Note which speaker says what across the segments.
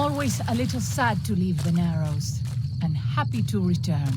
Speaker 1: always a little sad to leave the Narrows, and happy to return.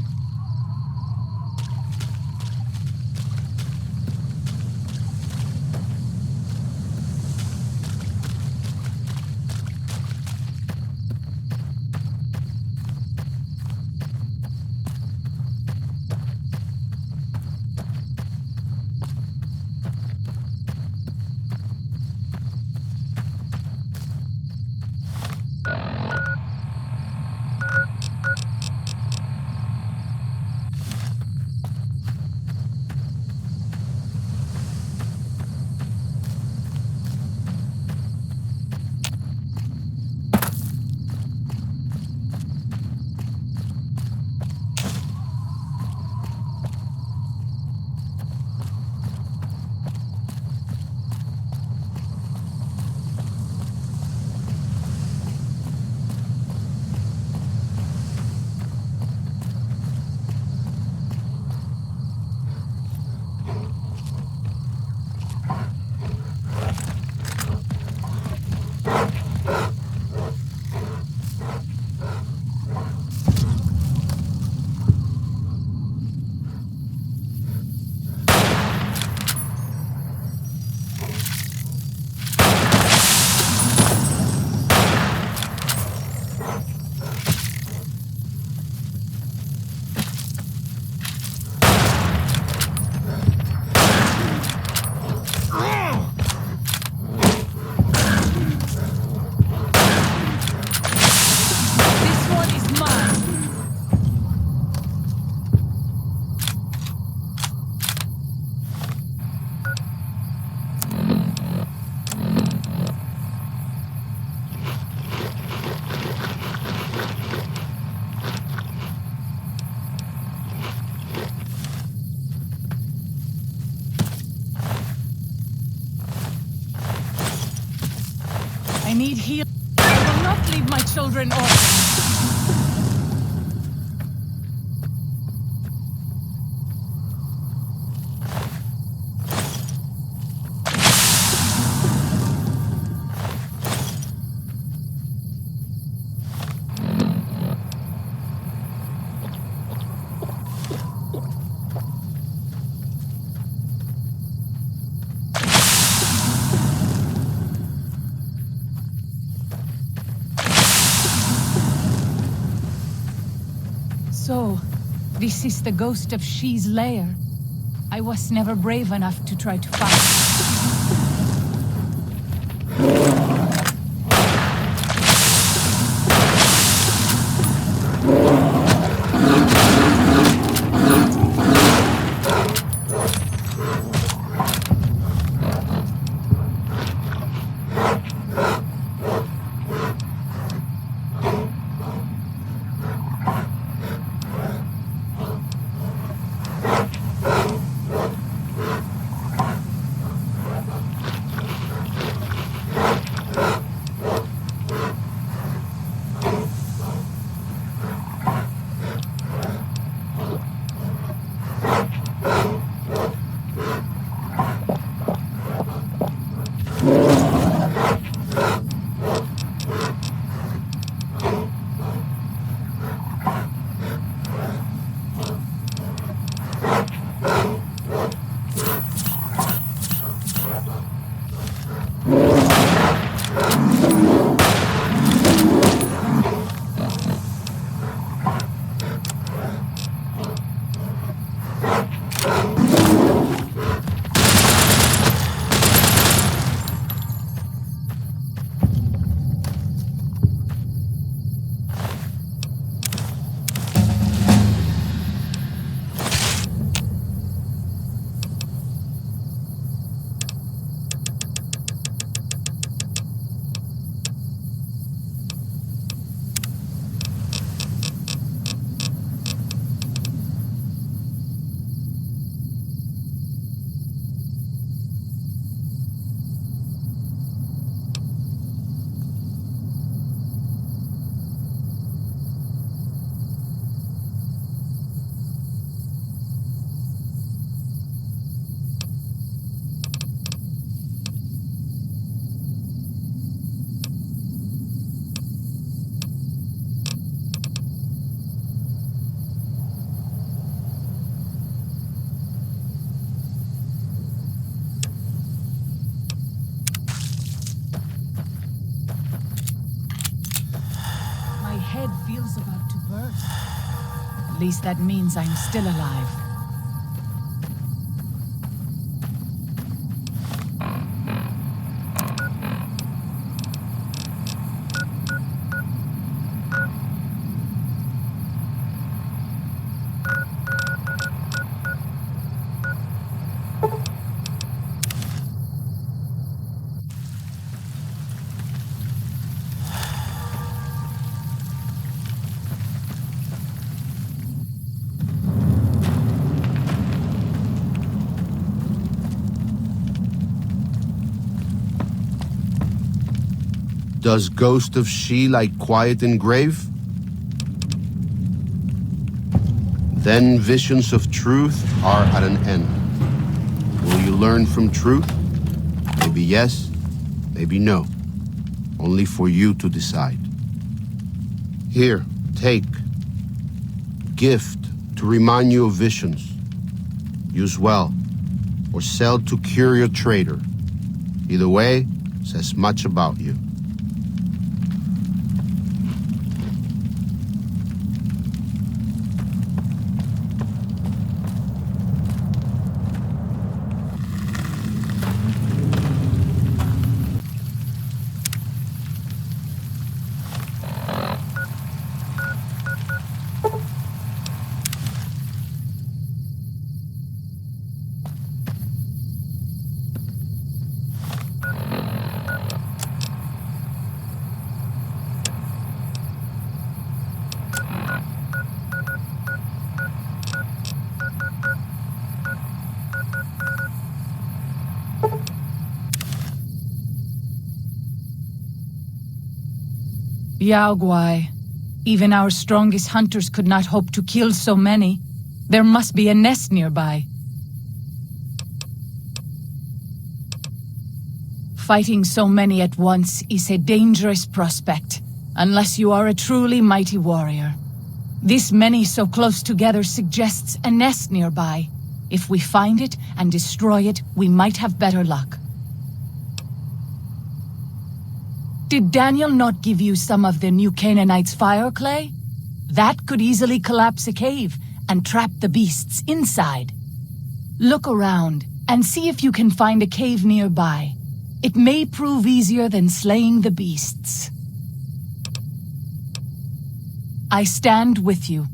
Speaker 1: I need heal. I will not leave my children orphaned. So, this is the ghost of She's lair. I was never brave enough to try to fight. least that means I'm still alive.
Speaker 2: Does Ghost of She like quiet and grave? Then visions of truth are at an end. Will you learn from truth? Maybe yes, maybe no. Only for you to decide. Here, take. Gift to remind you of visions. Use well, or sell to curious trader. Either way, says much about you.
Speaker 1: Yao Guai. Even our strongest hunters could not hope to kill so many. There must be a nest nearby. Fighting so many at once is a dangerous prospect, unless you are a truly mighty warrior. This many so close together suggests a nest nearby. If we find it and destroy it, we might have better luck. Did Daniel not give you some of the new Canaanites' fire clay? That could easily collapse a cave and trap the beasts inside. Look around and see if you can find a cave nearby. It may prove easier than slaying the beasts. I stand with you.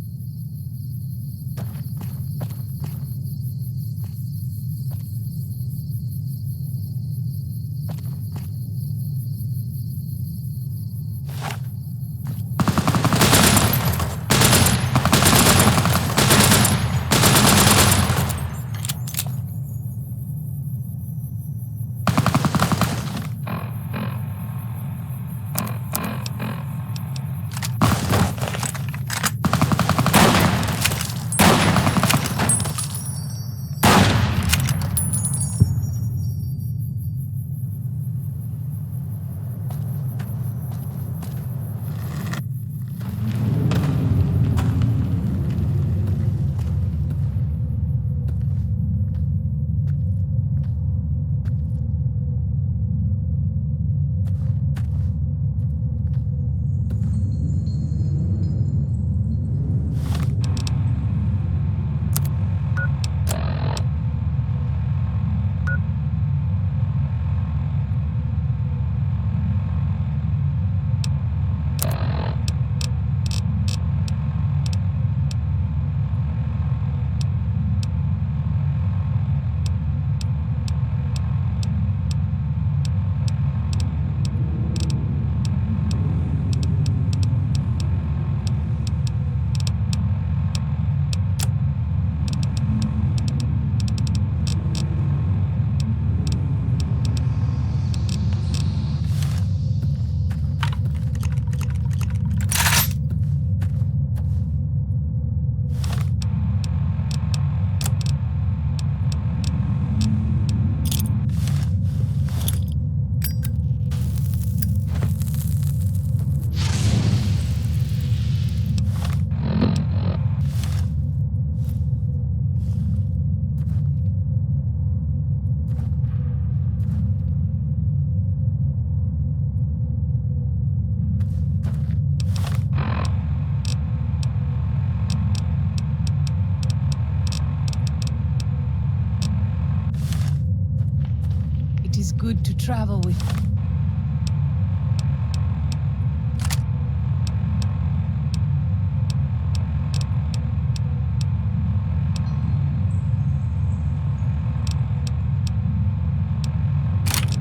Speaker 1: good to travel with.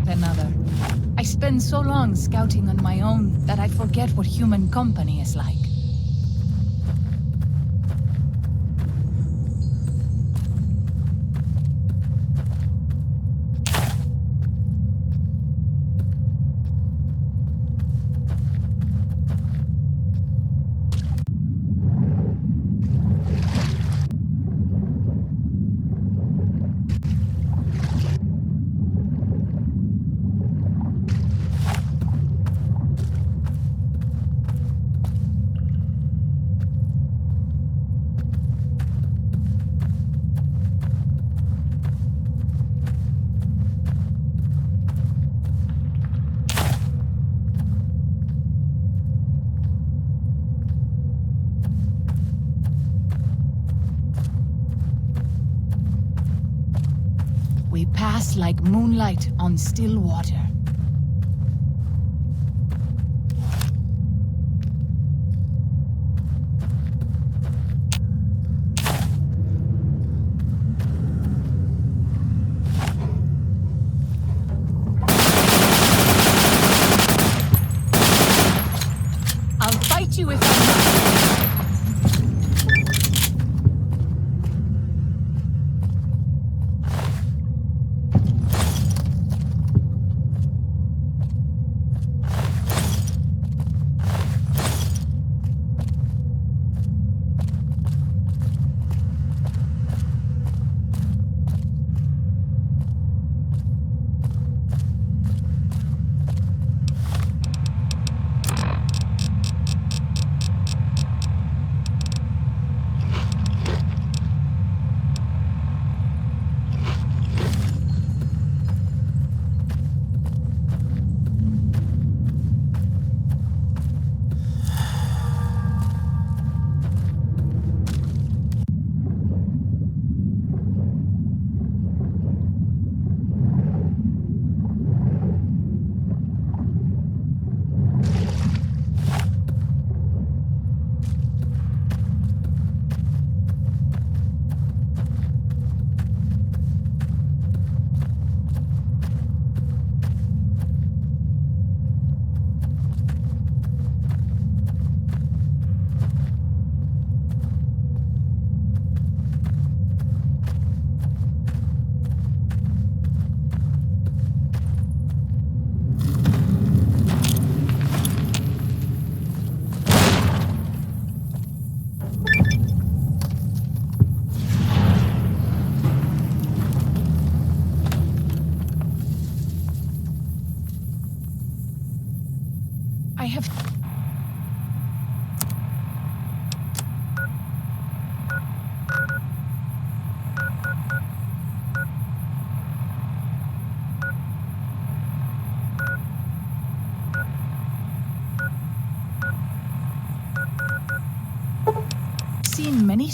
Speaker 1: Another. I spend so long scouting on my own that I forget what human company is like. We pass like moonlight on still water. I'll fight you if I must. I have... seen many...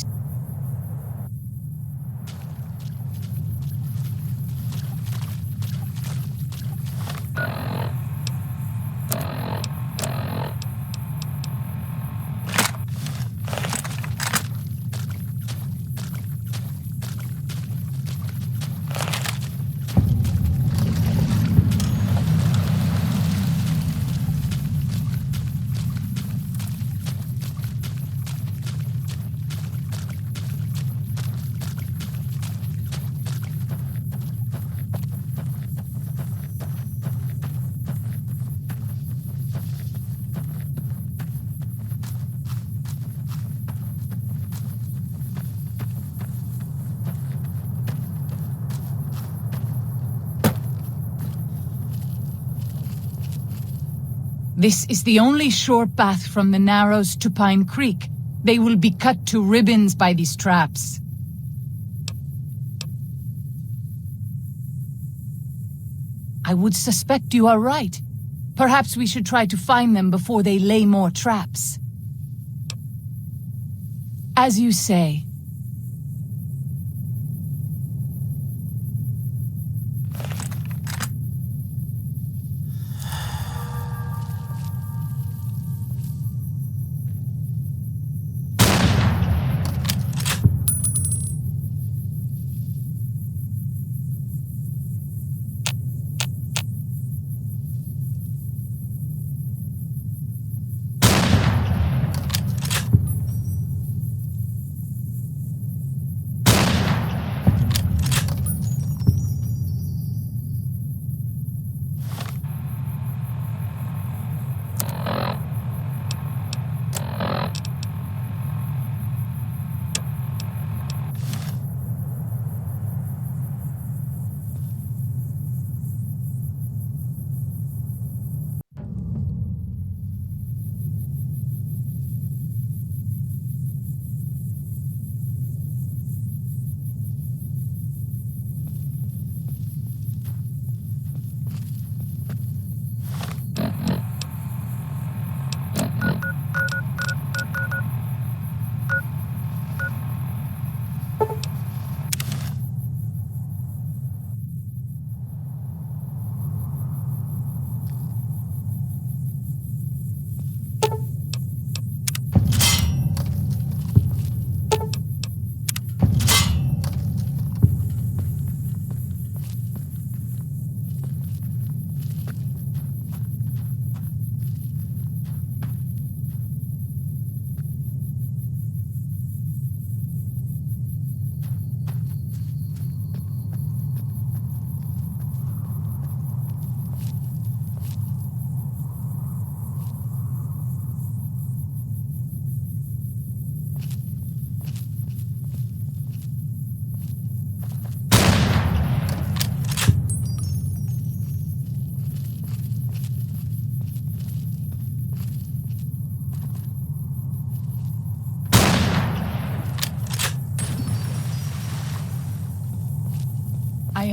Speaker 1: This is the only short path from the Narrows to Pine Creek. They will be cut to ribbons by these traps. I would suspect you are right. Perhaps we should try to find them before they lay more traps. As you say.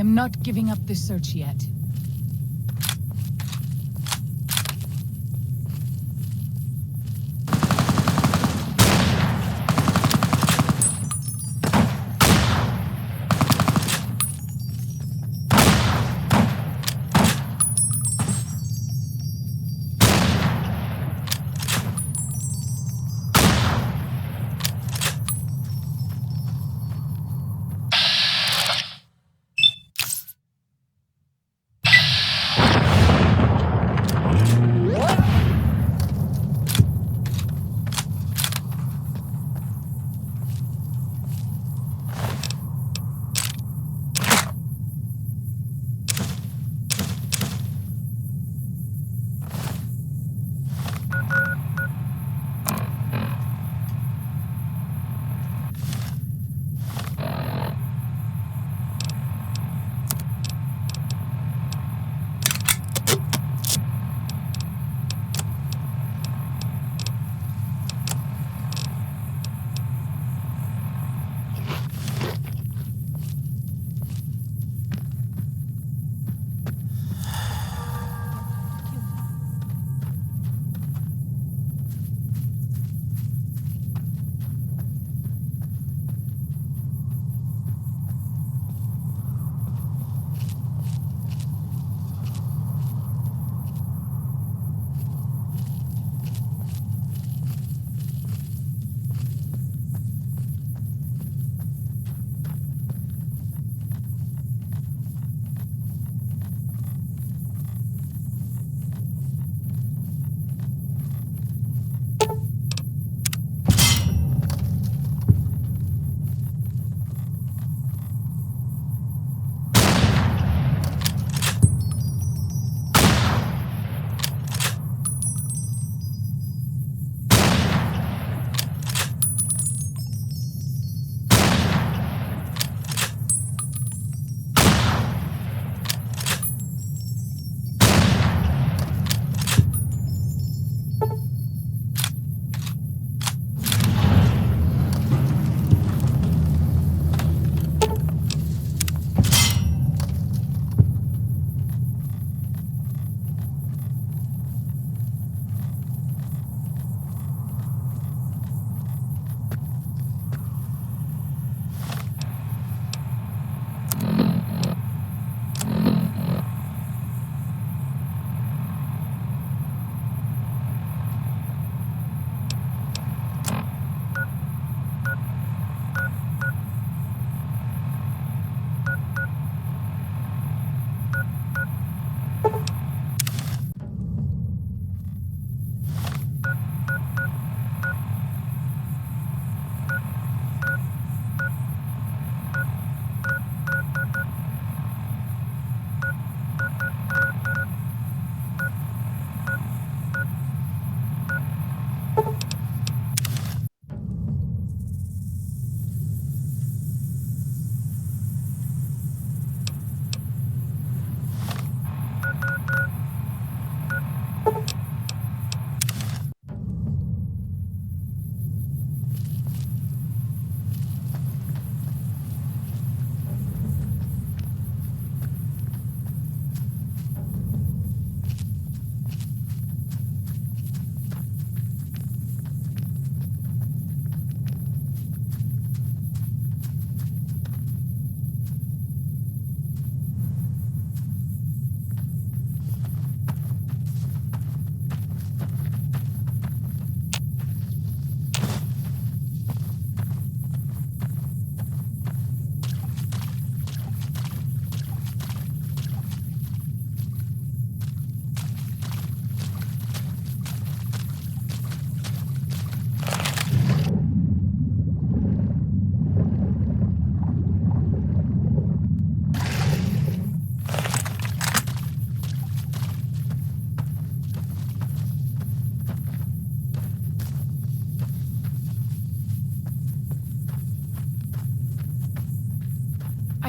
Speaker 1: am not giving up this search yet.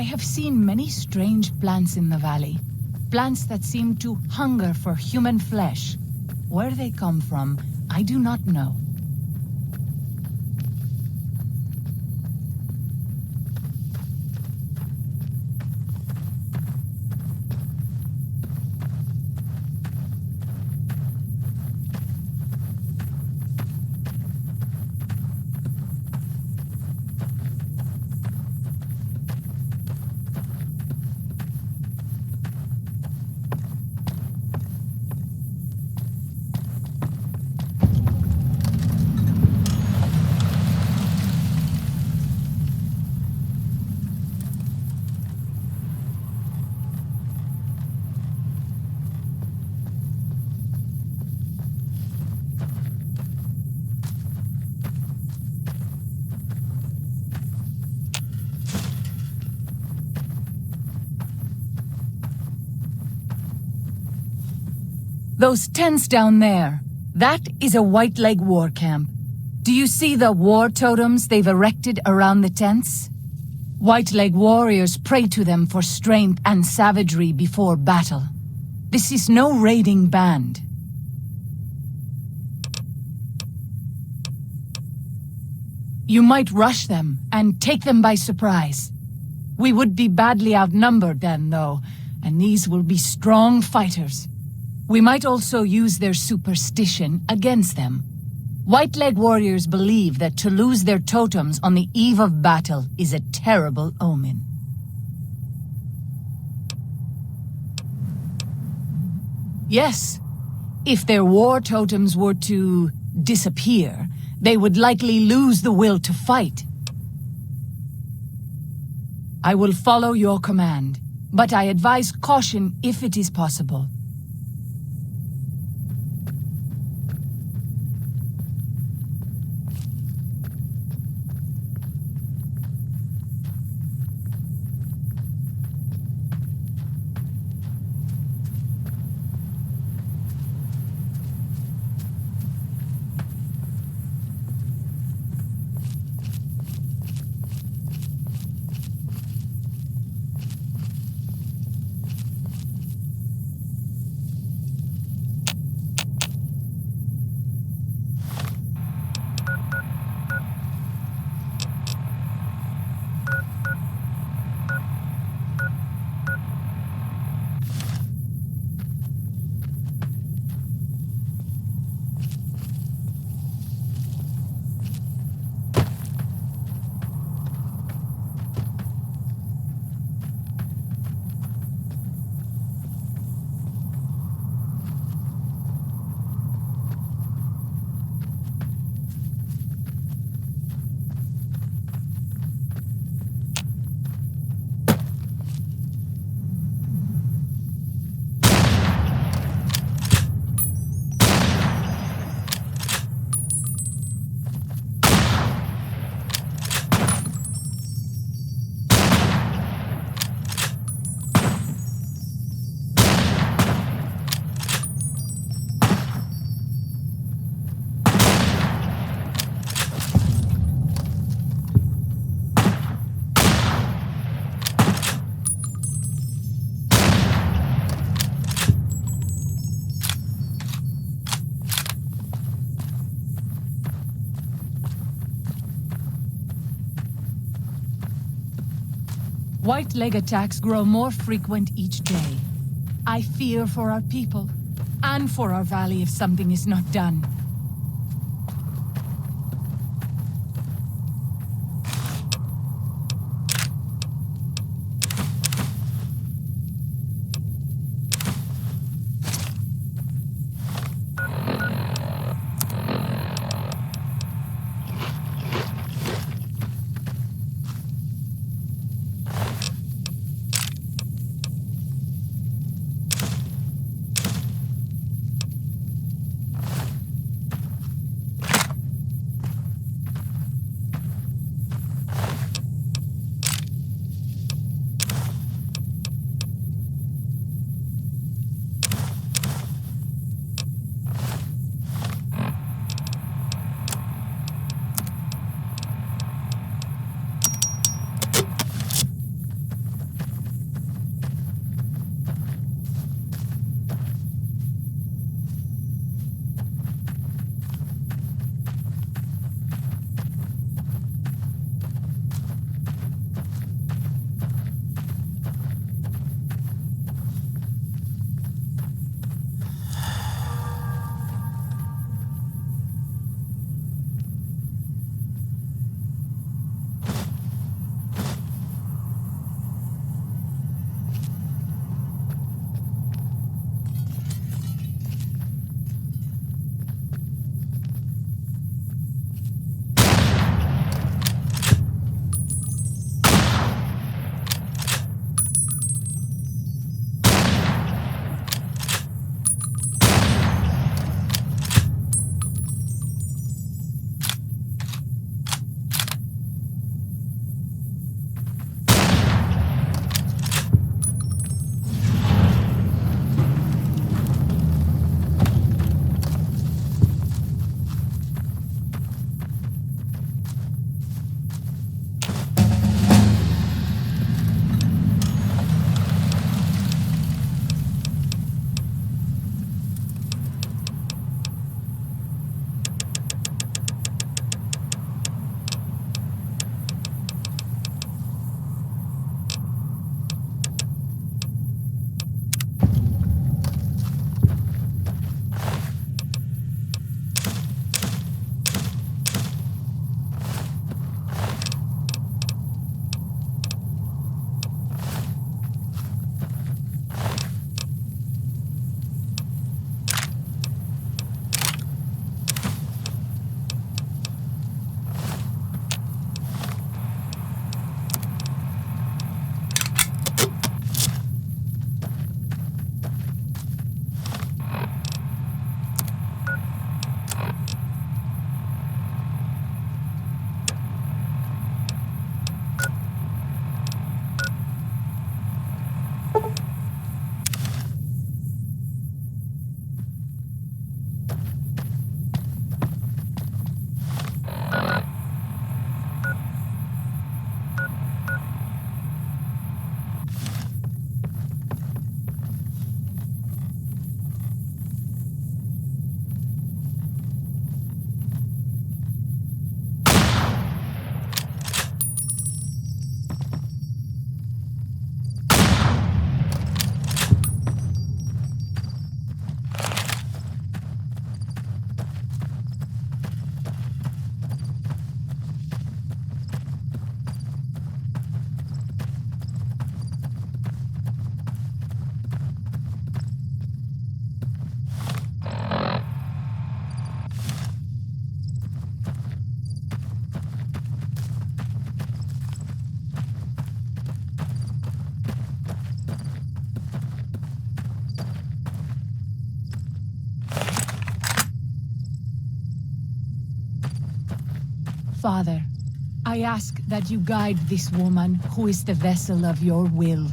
Speaker 1: I have seen many strange plants in the valley. Plants that seem to hunger for human flesh. Where they come from, I do not know. Those tents down there, that is a White Leg war camp. Do you see the war totems they've erected around the tents? White Leg warriors pray to them for strength and savagery before battle. This is no raiding band. You might rush them and take them by surprise. We would be badly outnumbered then, though, and these will be strong fighters. We might also use their superstition against them. White Leg warriors believe that to lose their totems on the eve of battle is a terrible omen. Yes, if their war totems were to disappear, they would likely lose the will to fight. I will follow your command, but I advise caution if it is possible. White Leg attacks grow more frequent each day. I fear for our people, and for our valley if something is not done. Father, I ask that you guide this woman who is the vessel of your will.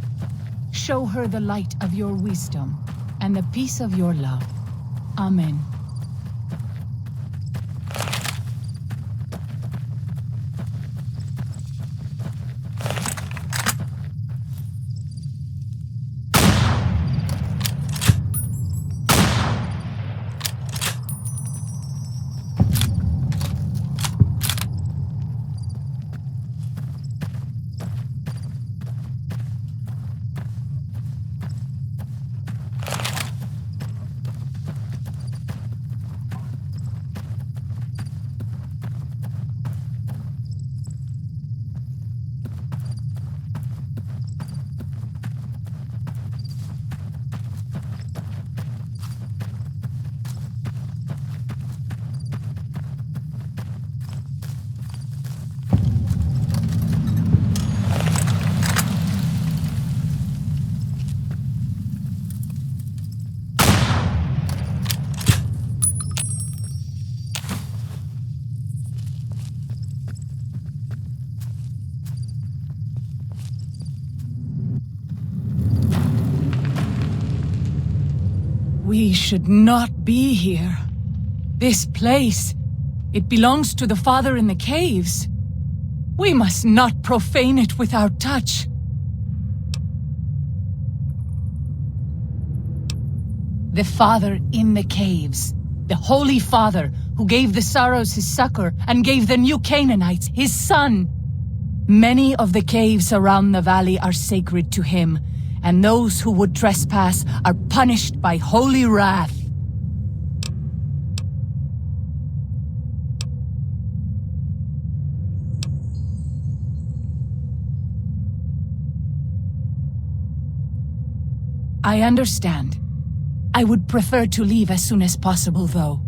Speaker 1: Show her the light of your wisdom and the peace of your love. Amen. We should not be here. This place, it belongs to the Father in the caves. We must not profane it with our touch. The Father in the caves, the Holy Father who gave the Sorrows his succor and gave the new Canaanites his son. Many of the caves around the valley are sacred to him, and those who would trespass are punished by holy wrath. I understand. I would prefer to leave as soon as possible, though.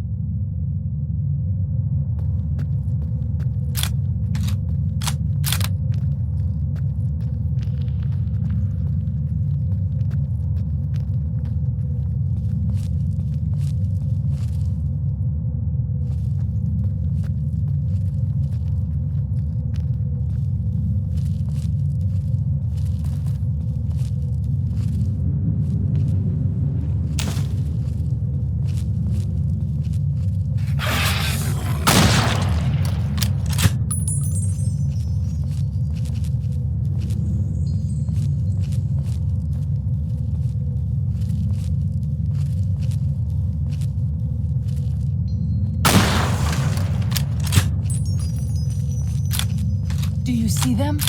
Speaker 1: Do you see them?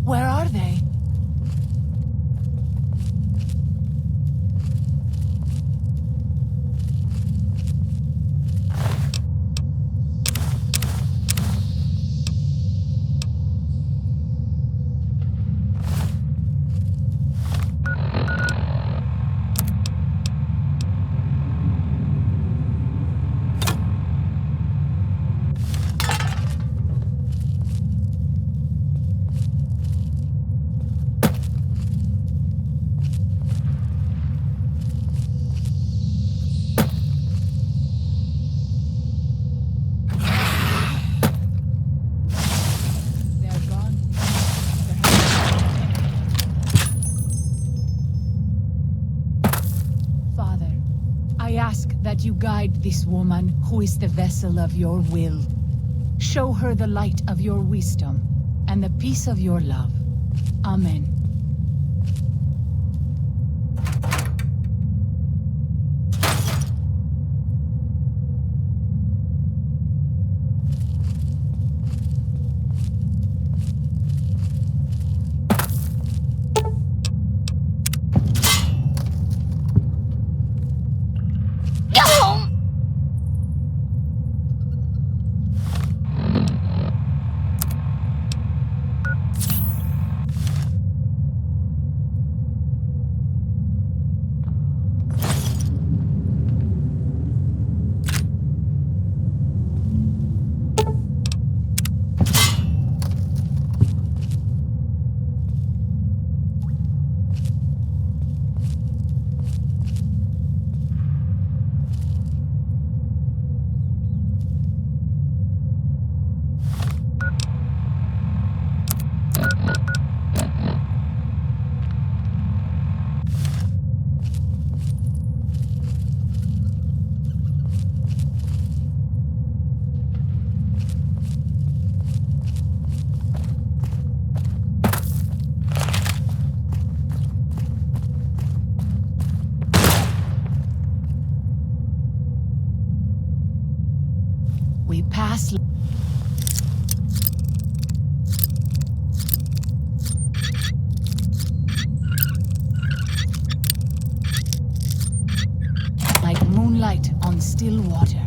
Speaker 1: Where are they? I ask that you guide this woman who is the vessel of your will. Show her the light of your wisdom and the peace of your love. Amen. We pass... like moonlight on still water.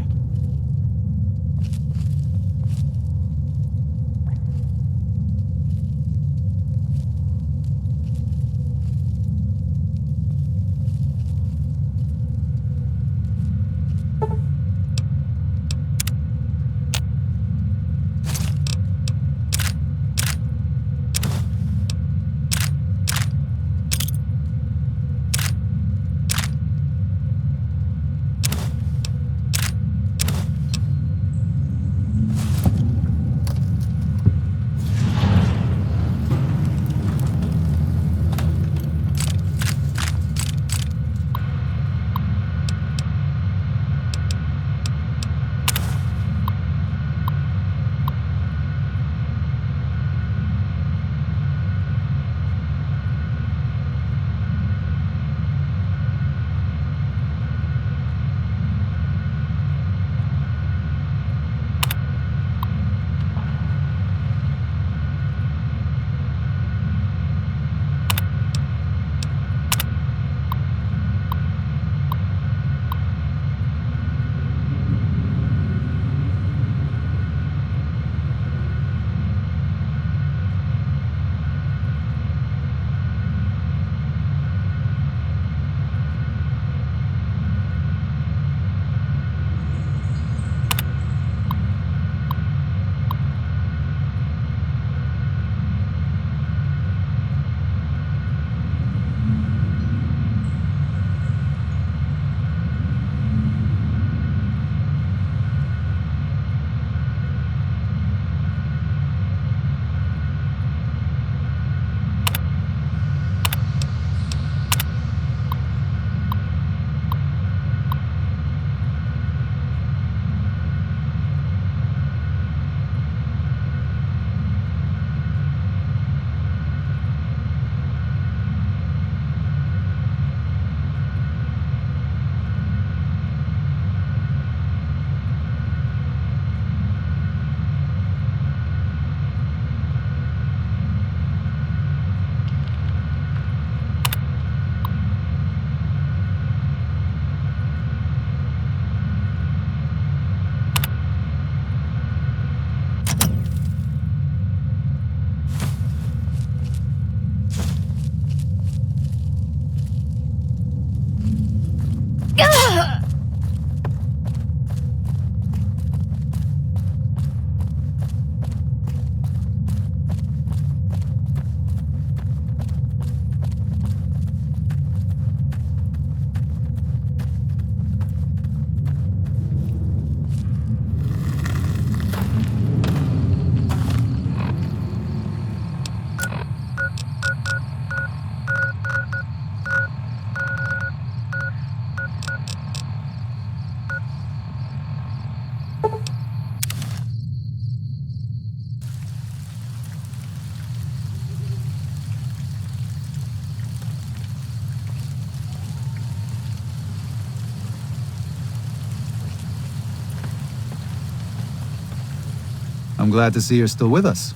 Speaker 3: I'm glad to see you're still with us.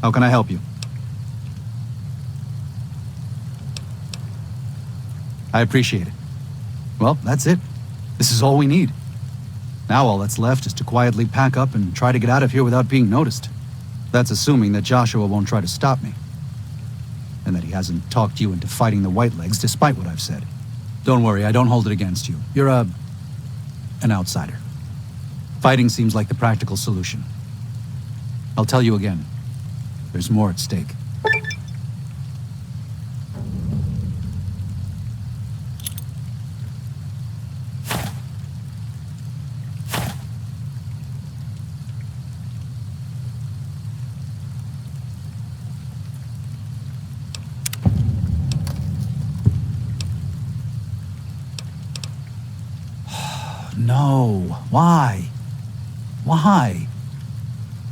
Speaker 3: How can I help you? I appreciate it. Well, that's it. This is all we need. Now all that's left is to quietly pack up and try to get out of here without being noticed. That's assuming that Joshua won't try to stop me. And that he hasn't talked you into fighting the Whitelegs despite what I've said. Don't worry, I don't hold it against you. You're an outsider. Fighting seems like the practical solution. I'll tell you again. There's more at stake. No. Why? Why?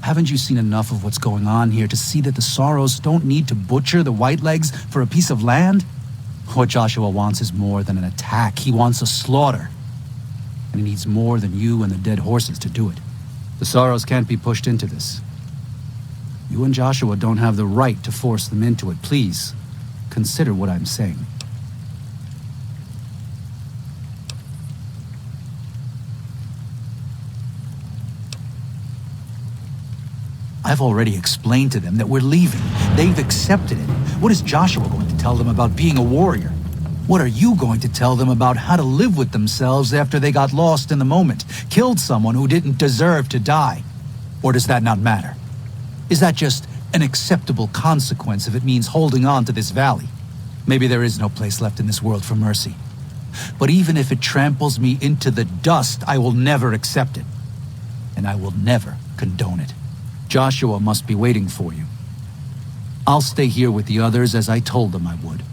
Speaker 3: Haven't you seen enough of what's going on here to see that the Sorrows don't need to butcher the Whitelegs for a piece of land? What Joshua wants is more than an attack. He wants a slaughter. And he needs more than you and the dead horses to do it. The Sorrows can't be pushed into this. You and Joshua don't have the right to force them into it. Please, consider what I'm saying. I've already explained to them that we're leaving. They've accepted it. What is Joshua going to tell them about being a warrior? What are you going to tell them about how to live with themselves after they got lost in the moment, killed someone who didn't deserve to die? Or does that not matter? Is that just an acceptable consequence if it means holding on to this valley? Maybe there is no place left in this world for mercy. But even if it tramples me into the dust, I will never accept it. And I will never condone it. Joshua must be waiting for you. I'll stay here with the others as I told them I would.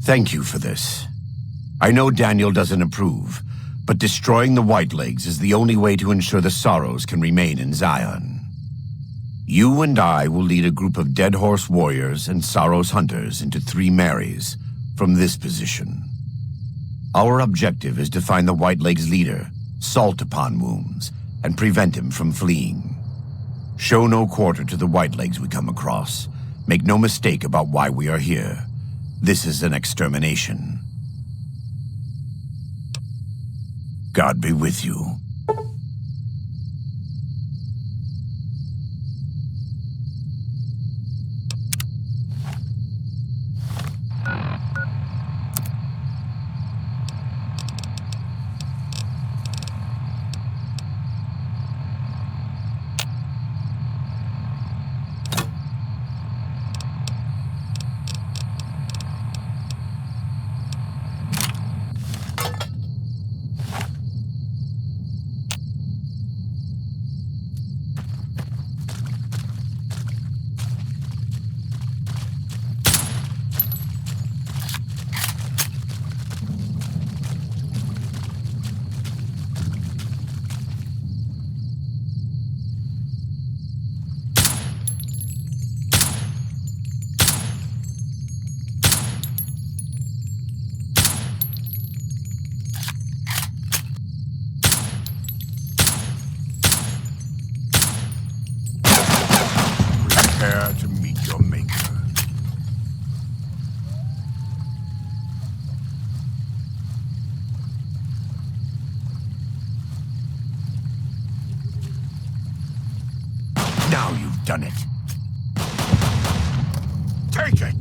Speaker 4: Thank you for this. I know Daniel doesn't approve, but destroying the Whitelegs is the only way to ensure the Sorrows can remain in Zion. You and I will lead a group of Dead Horse warriors and Sorrows hunters into 3 Marys from this position. Our objective is to find the Whitelegs leader, Salt Upon Wombs, and prevent him from fleeing. Show no quarter to the Whitelegs we come across. Make no mistake about why we are here. This is an extermination. God be with you. Prepare to meet your maker. Now you've done it. Take it!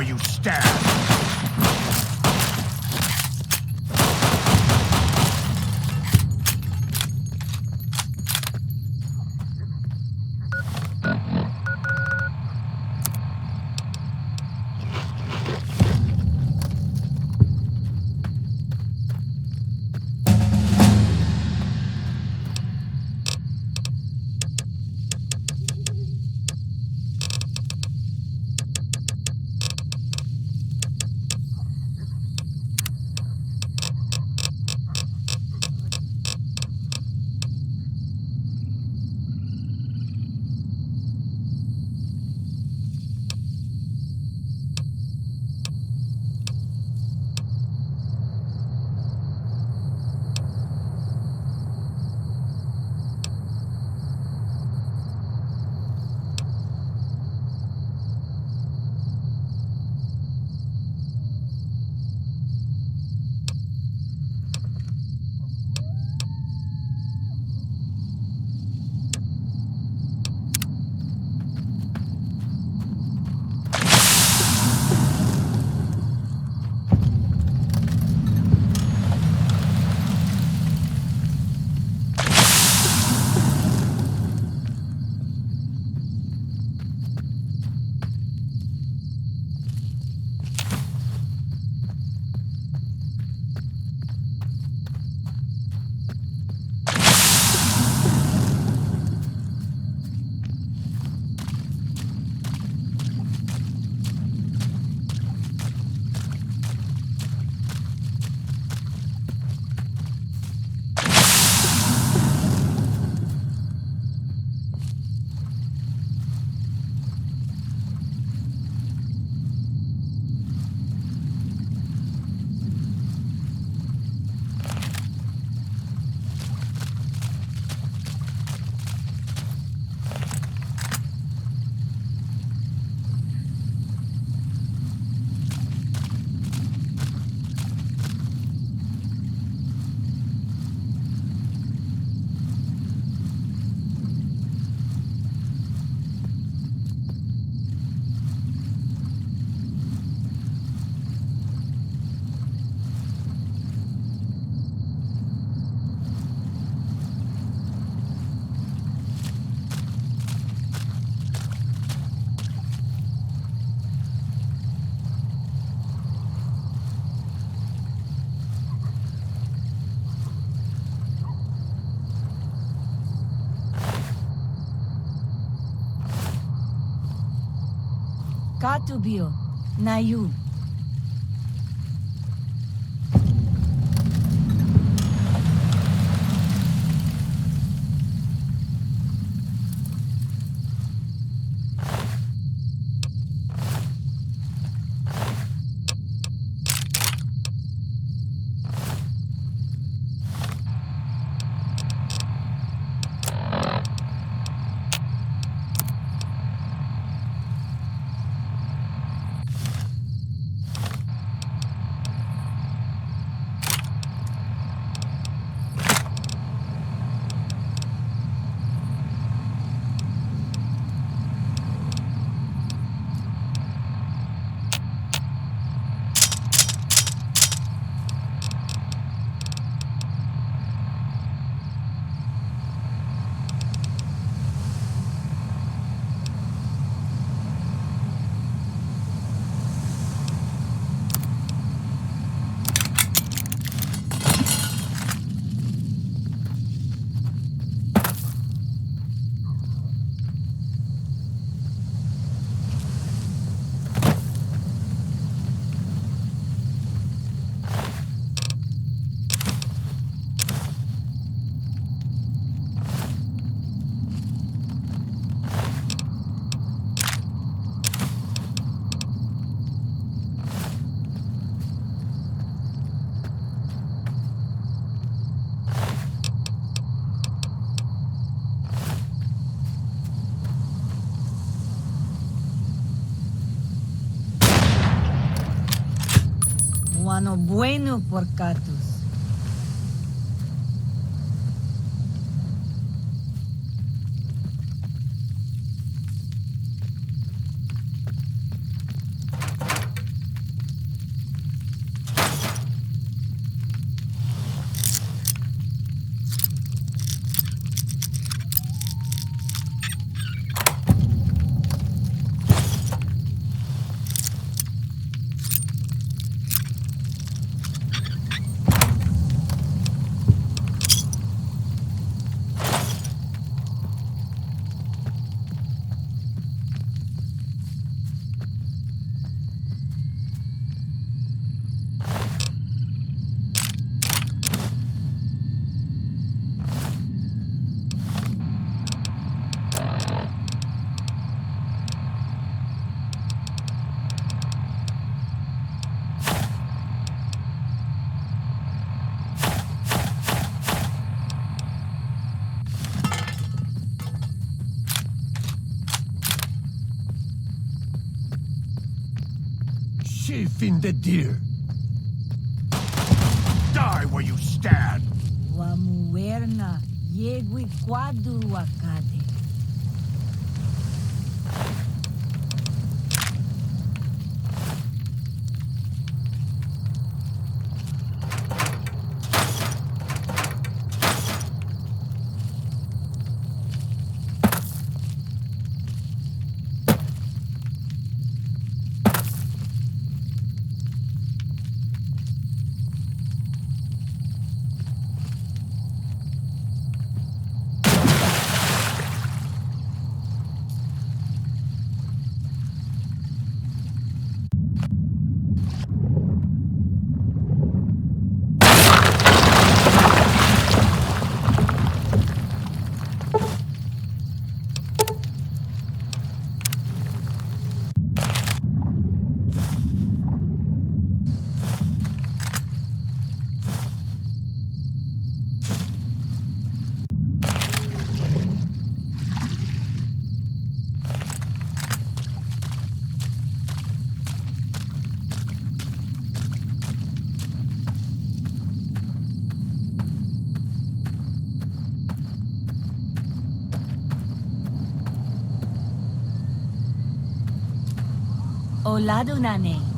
Speaker 4: before you stab.
Speaker 5: Katubio, Nayu. Mano bueno por Catus.
Speaker 6: chief in the deer.
Speaker 4: Die where you stand!
Speaker 5: Wamuerna, yegui quadu wakade. Oladunane.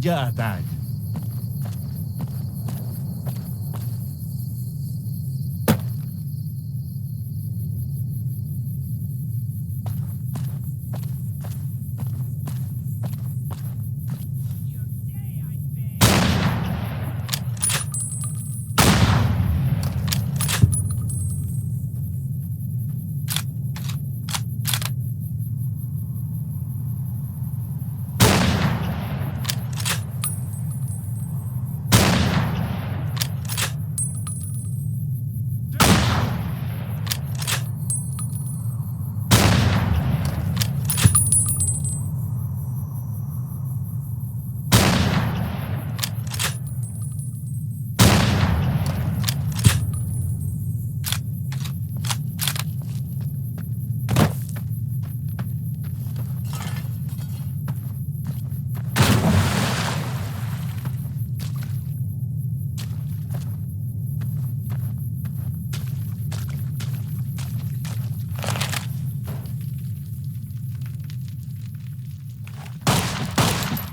Speaker 6: Jatad.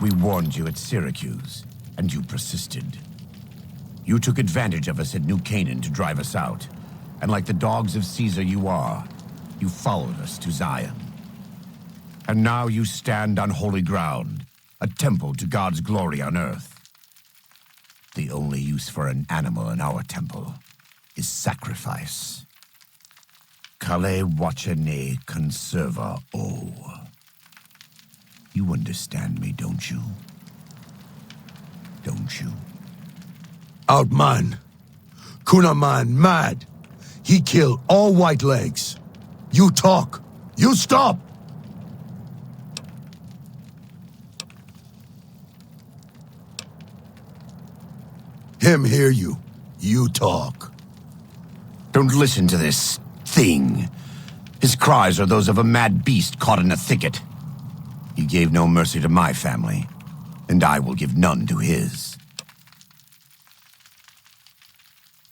Speaker 4: We warned you at Syracuse, and you persisted. You took advantage of us at New Canaan to drive us out, and like the dogs of Caesar you are, you followed us to Zion. And now you stand on holy ground, a temple to God's glory on earth. The only use for an animal in our temple is sacrifice. Kale wachene conserva o. You understand me, don't you? Don't you?
Speaker 7: Outman. Kunaman mad. He killed all white legs. You talk. You stop. Him hear you. You talk.
Speaker 4: Don't listen to this thing. His cries are those of a mad beast caught in a thicket. He gave no mercy to my family, and I will give none to his.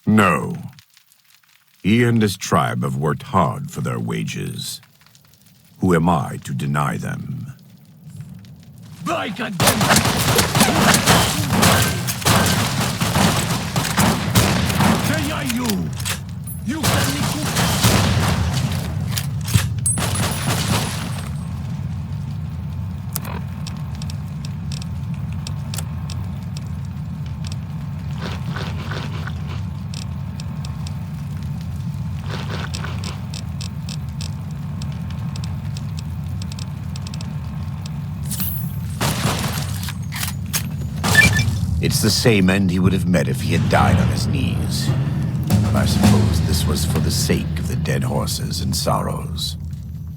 Speaker 4: No. He and his tribe have worked hard for their wages. Who am I to deny them?
Speaker 6: You can me cook.
Speaker 4: It's the same end he would have met if he had died on his knees. But I suppose this was for the sake of the dead horses and sorrows.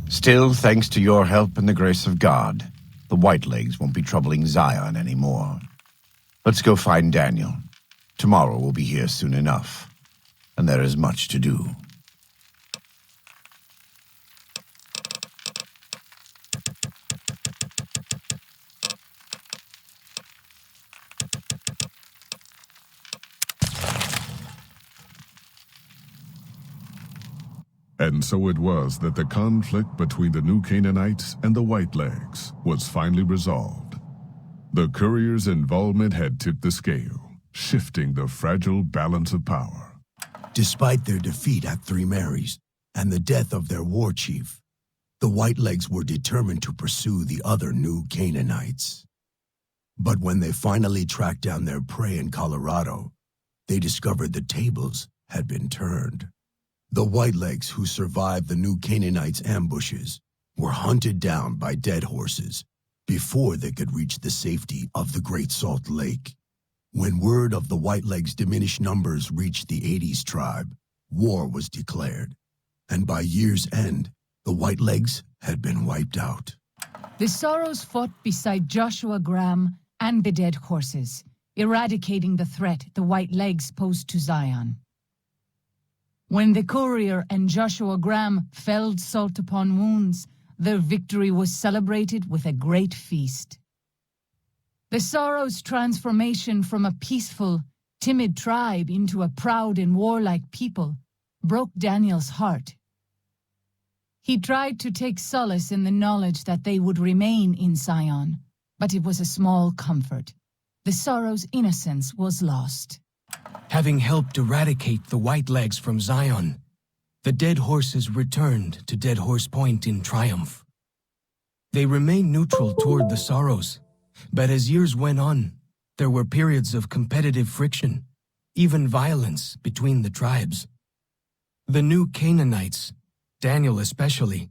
Speaker 4: Still, thanks to your help and the grace of God, the Whitelegs won't be troubling Zion anymore. Let's go find Daniel. Tomorrow we'll be here soon enough, and there is much to do.
Speaker 8: And so it was that the conflict between the New Canaanites and the Whitelegs was finally resolved. The courier's involvement had tipped the scale, shifting the fragile balance of power.
Speaker 7: Despite their defeat at Three Marys and the death of their war chief, the Whitelegs were determined to pursue the other New Canaanites. But when they finally tracked down their prey in Colorado, they discovered the tables had been turned. The Whitelegs who survived the New Canaanites' ambushes were hunted down by dead horses before they could reach the safety of the Great Salt Lake. When word of the Whitelegs' diminished numbers reached the 80s tribe, war was declared, and by year's end, the Whitelegs had been wiped out.
Speaker 1: The Sorrows fought beside Joshua Graham and the dead horses, eradicating the threat the Whitelegs posed to Zion. When the courier and Joshua Graham felled Salt upon Wounds, their victory was celebrated with a great feast. The Sorrows' transformation from a peaceful, timid tribe into a proud and warlike people broke Daniel's heart. He tried to take solace in the knowledge that they would remain in Zion, but it was a small comfort. The Sorrow's innocence was lost.
Speaker 9: Having helped eradicate the Whitelegs from Zion, the Dead Horses returned to Dead Horse Point in triumph. They remained neutral toward the Sorrows, but as years went on, there were periods of competitive friction, even violence between the tribes. The new Canaanites, Daniel especially,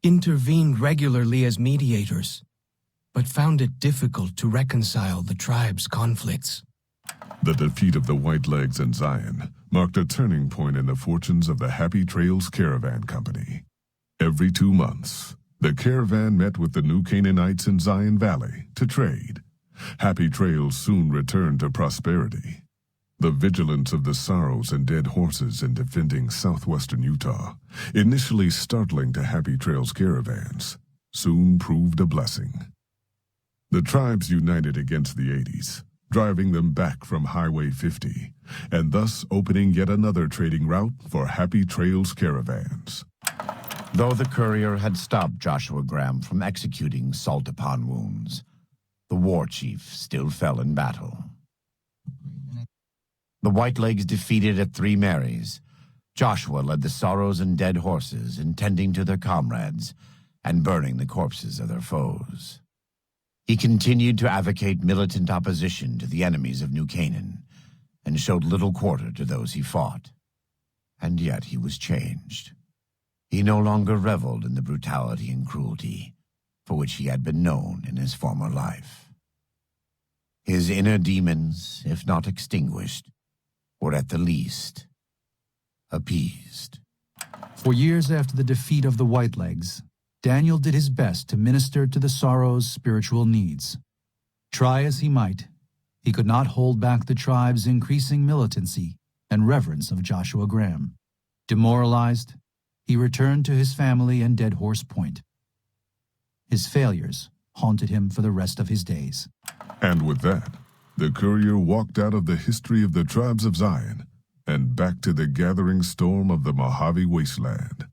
Speaker 9: intervened regularly as mediators, but found it difficult to reconcile the tribes' conflicts.
Speaker 8: The defeat of the Whitelegs in Zion marked a turning point in the fortunes of the Happy Trails Caravan Company. Every 2 months, the caravan met with the new Canaanites in Zion Valley to trade. Happy Trails soon returned to prosperity. The vigilance of the Sorrows and Dead Horses in defending southwestern Utah, initially startling to Happy Trails caravans, soon proved a blessing. The tribes united against the 80s, driving them back from Highway 50, and thus opening yet another trading route for Happy Trails caravans.
Speaker 4: Though the courier had stopped Joshua Graham from executing salt-upon wounds, the war chief still fell in battle. The Whitelegs defeated at Three Marys. Joshua led the Sorrows and Dead Horses in tending to their comrades and burning the corpses of their foes. He continued to advocate militant opposition to the enemies of New Canaan and showed little quarter to those he fought. And yet he was changed. He no longer reveled in the brutality and cruelty for which he had been known in his former life. His inner demons, if not extinguished, were at the least appeased.
Speaker 3: For years after the defeat of the Whitelegs, Daniel did his best to minister to the Sorrows' spiritual needs. Try as he might, he could not hold back the tribe's increasing militancy and reverence of Joshua Graham. Demoralized, he returned to his family and Dead Horse Point. His failures haunted him for the rest of his days.
Speaker 8: And with that, the courier walked out of the history of the tribes of Zion and back to the gathering storm of the Mojave Wasteland.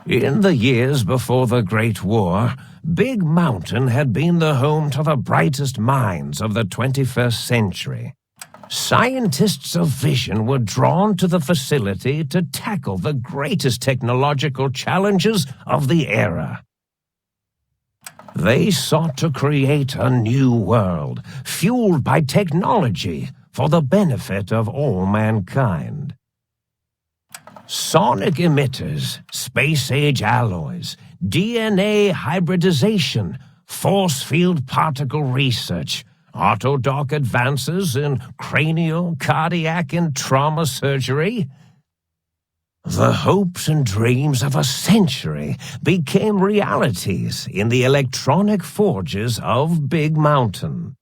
Speaker 10: In the years before the Great War, Big Mountain had been the home to the brightest minds of the 21st century. Scientists of vision were drawn to the facility to tackle the greatest technological challenges of the era. They sought to create a new world, fueled by technology for the benefit of all mankind. Sonic emitters, space-age alloys, DNA hybridization, force field particle research, autodoc advances in cranial, cardiac, and trauma surgery. The hopes and dreams of a century became realities in the electronic forges of Big Mountain.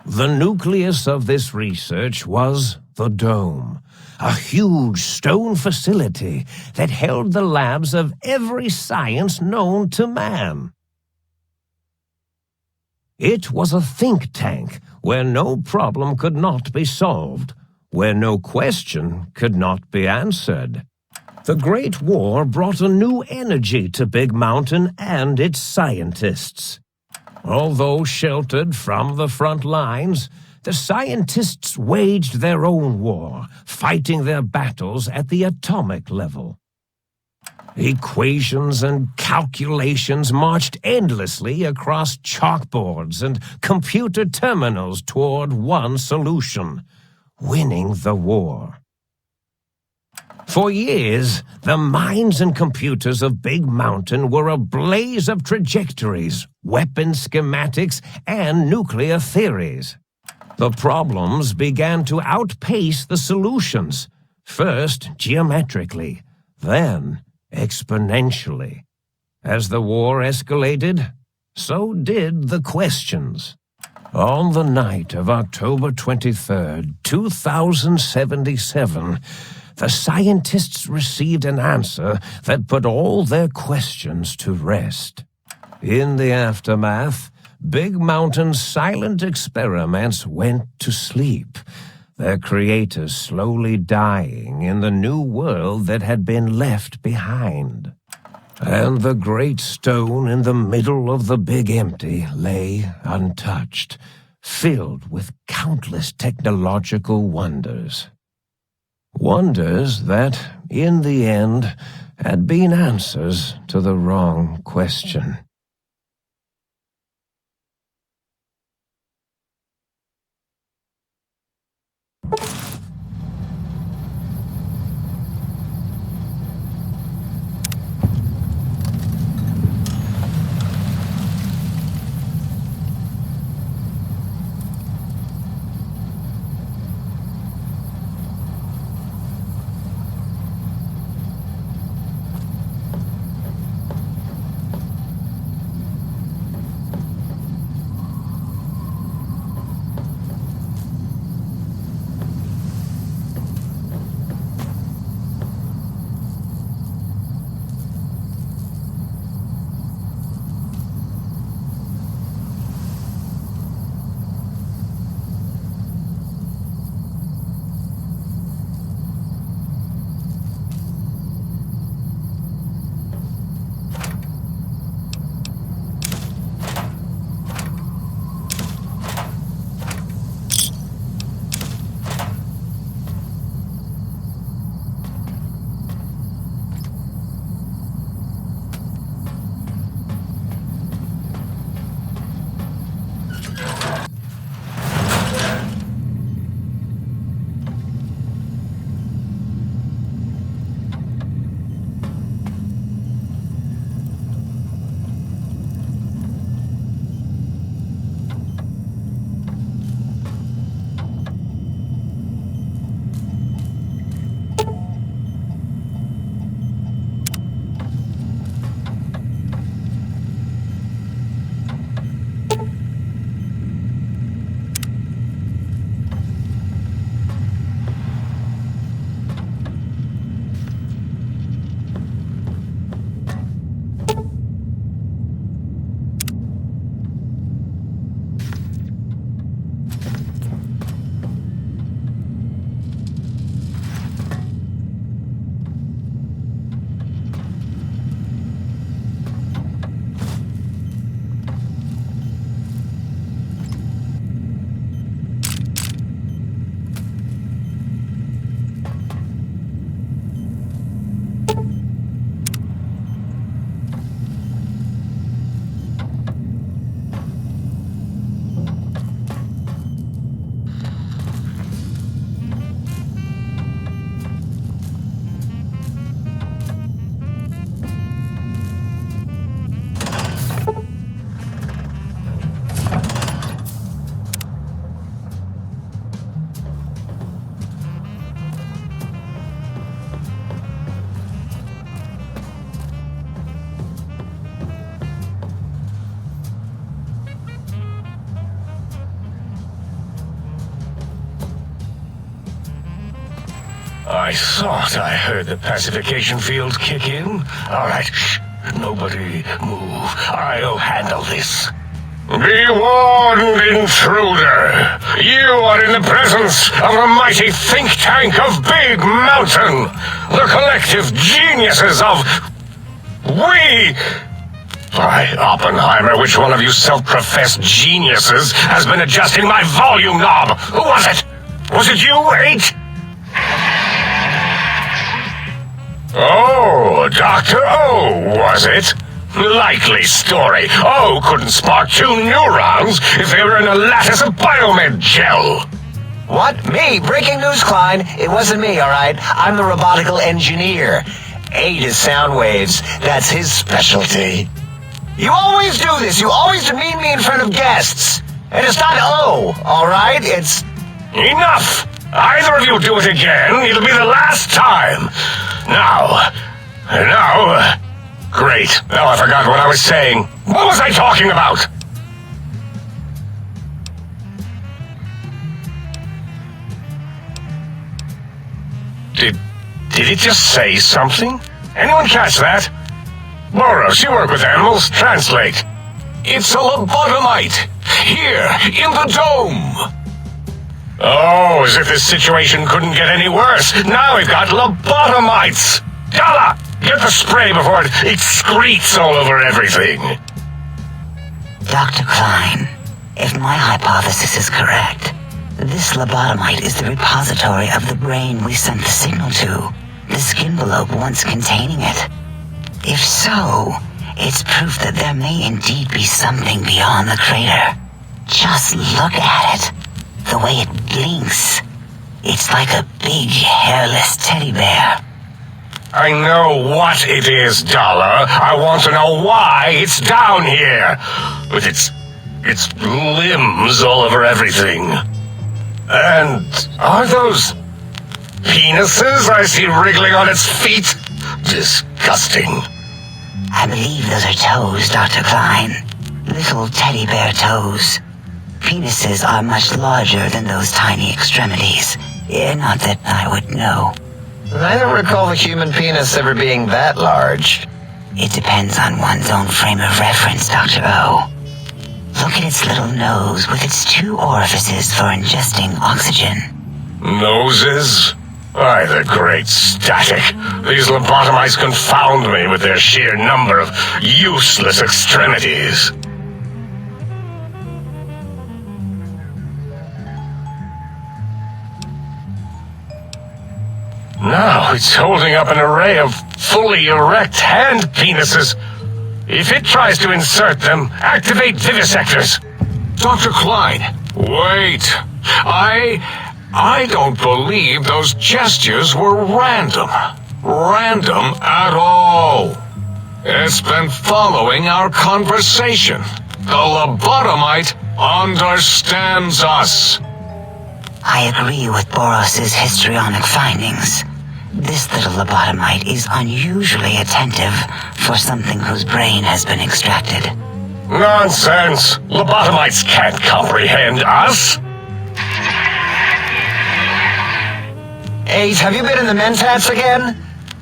Speaker 10: The nucleus of this research was the Dome, a huge stone facility that held the labs of every science known to man. It was a think tank where no problem could not be solved, where no question could not be answered. The Great War brought a new energy to Big Mountain and its scientists. Although sheltered from the front lines, the scientists waged their own war, fighting their battles at the atomic level. Equations and calculations marched endlessly across chalkboards and computer terminals toward one solution: winning the war. For years, the minds and computers of Big Mountain were a blaze of trajectories, weapon schematics, and nuclear theories. The problems began to outpace the solutions, first geometrically, then exponentially. As the war escalated, so did the questions. On the night of October 23rd, 2077, the scientists received an answer that put all their questions to rest. In the aftermath, Big Mountain's silent experiments went to sleep, their creators slowly dying in the new world that had been left behind. And the great stone in the middle of the Big Empty lay untouched, filled with countless technological wonders. Wonders that, in the end, had been answers to the wrong question. I thought I heard the pacification field kick in. All right, shh. Nobody move. I'll handle this. Be warned, intruder. You are in the presence of a mighty think tank of Big Mountain. The collective geniuses of... We... By Oppenheimer, which one of you self-professed geniuses has been adjusting my volume knob? Who was it? Was it you, 8? Oh, Dr. O, was it? Likely story. O couldn't spark 2 neurons if they were in a lattice of biomed gel.
Speaker 11: What? Me? Breaking news, Klein. It wasn't me, all right? I'm the robotical engineer. 8 is sound waves. That's his specialty. You always do this. You always demean me in front of guests. And it's not O, all right? It's...
Speaker 10: Enough! Either of you do it again, it'll be the last time. Now... Great. Now I forgot what I was saying. What was I talking about? Did it just say something? Anyone catch that? Boros, you work with animals. Translate. It's a lobotomite. Here, in the dome. Oh, as if this situation couldn't get any worse. Now we've got lobotomites. Dala, get the spray before it excretes all over everything.
Speaker 12: Dr. Klein, if my hypothesis is correct, this lobotomite is the repository of the brain we sent the signal to, the skinvelope once containing it. If so, it's proof that there may indeed be something beyond the crater. Just look at it. The way it blinks. It's like a big, hairless teddy bear.
Speaker 10: I know what it is, Dollar. I want to know why it's down here. With its limbs all over everything. And are those penises I see wriggling on its feet? Disgusting.
Speaker 12: I believe those are toes, Dr. Klein. Little teddy bear toes. Penises are much larger than those tiny extremities. Not that I would know.
Speaker 11: I don't recall the human penis ever being that large.
Speaker 12: It depends on one's own frame of reference, Dr. O. Look at its little nose with its 2 orifices for ingesting oxygen.
Speaker 10: Noses? Why, the great static. These lobotomites confound me with their sheer number of useless extremities. Now it's holding up an array of fully erect hand penises. If it tries to insert them, activate vivisectors.
Speaker 6: Dr. Klein, wait. I don't believe those gestures were random. Random at all. It's been following our conversation. The lobotomite understands us.
Speaker 12: I agree with Boros's histrionic findings. This little lobotomite is unusually attentive for something whose brain has been extracted.
Speaker 10: Nonsense! Lobotomites can't comprehend us!
Speaker 11: 8, have you been in the mentats again?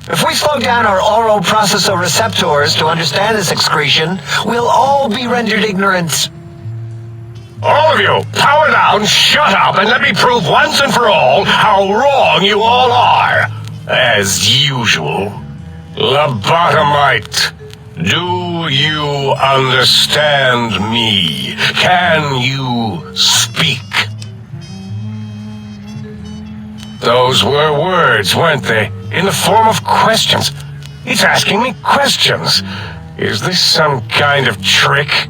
Speaker 11: If we slow down our oral processoreceptors to understand this excretion, we'll all be rendered ignorant.
Speaker 10: All of you, power down, shut up, and let me prove once and for all how wrong you all are. As usual. Lobotomite, do you understand me? Can you speak? Those were words, weren't they? In the form of questions. It's asking me questions. Is this some kind of trick?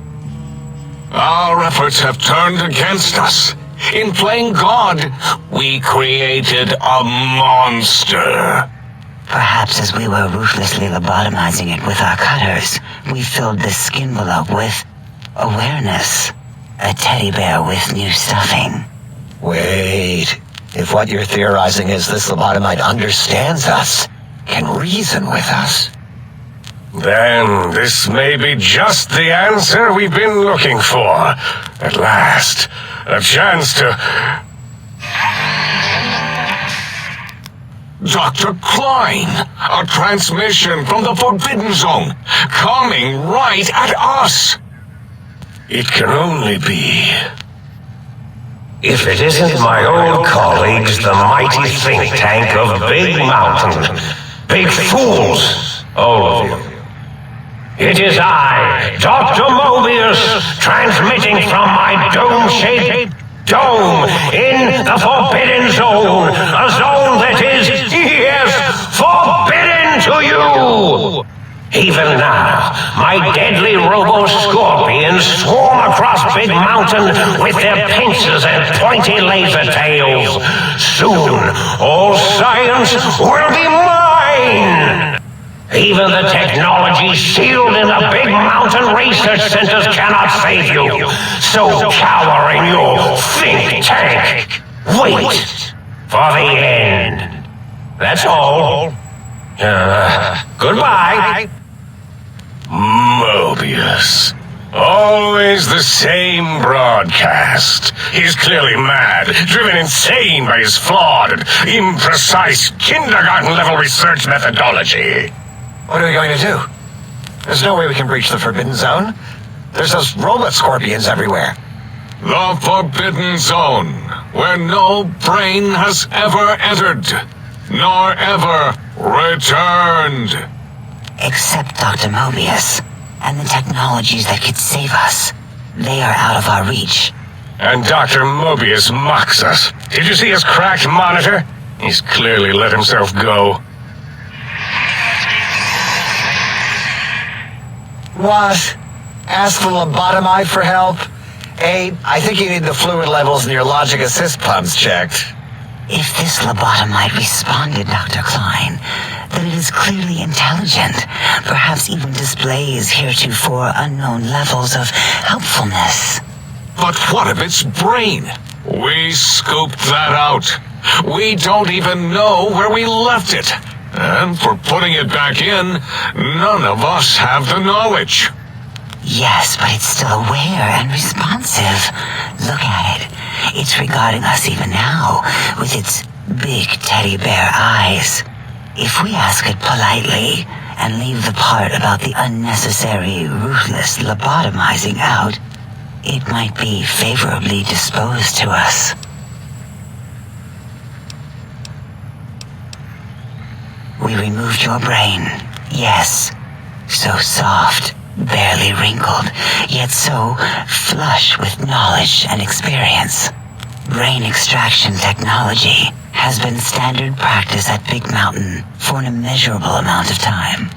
Speaker 6: Our efforts have turned against us. In playing God, we created a monster.
Speaker 12: Perhaps as we were ruthlessly lobotomizing it with our cutters, we filled the skinvelope with awareness. A teddy bear with new stuffing.
Speaker 11: Wait. If what you're theorizing is this lobotomite understands us, can reason with us,
Speaker 10: then this may be just the answer we've been looking for. At last, a chance to...
Speaker 6: Dr. Klein! A transmission from the Forbidden Zone, coming right at us! It can only be...
Speaker 10: If it isn't my old colleagues, the mighty think tank of Big Mountain. Big fools, all of you. It is I, Dr. Mobius, transmitting from my dome-shaped dome in the Forbidden Zone. A zone that is, yes, forbidden to you! Even now, my deadly robo-scorpions swarm across Big Mountain with their pincers and pointy laser tails. Soon, all science will be mine! Even the technology sealed in the Big Mountain research centers cannot save you. So cower in your think tank. Wait for the end. That's all. Goodbye.
Speaker 6: Mobius. Always the same broadcast. He's clearly mad, driven insane by his flawed and imprecise kindergarten-level research methodology.
Speaker 11: What are we going to do? There's no way we can breach the Forbidden Zone. There's those robot scorpions everywhere.
Speaker 6: The Forbidden Zone, where no brain has ever entered, nor ever returned.
Speaker 12: Except Dr. Mobius, and the technologies that could save us. They are out of our reach.
Speaker 6: And Dr. Mobius mocks us. Did you see his cracked monitor? He's clearly let himself go.
Speaker 11: What? Ask the lobotomite for help? I think you need the fluid levels in your logic assist pumps checked.
Speaker 12: If this lobotomite responded, Dr. Klein, then it is clearly intelligent, perhaps even displays heretofore unknown levels of helpfulness.
Speaker 6: But what of its brain? We scooped that out. We don't even know where we left it. And for putting it back in, none of us have the knowledge.
Speaker 12: Yes, but it's still aware and responsive. Look at it. It's regarding us even now, with its big teddy bear eyes. If we ask it politely, and leave the part about the unnecessary, ruthless lobotomizing out, it might be favorably disposed to us. We removed your brain, yes. So soft, barely wrinkled, yet so flush with knowledge and experience. Brain extraction technology has been standard practice at Big Mountain for an immeasurable amount of time.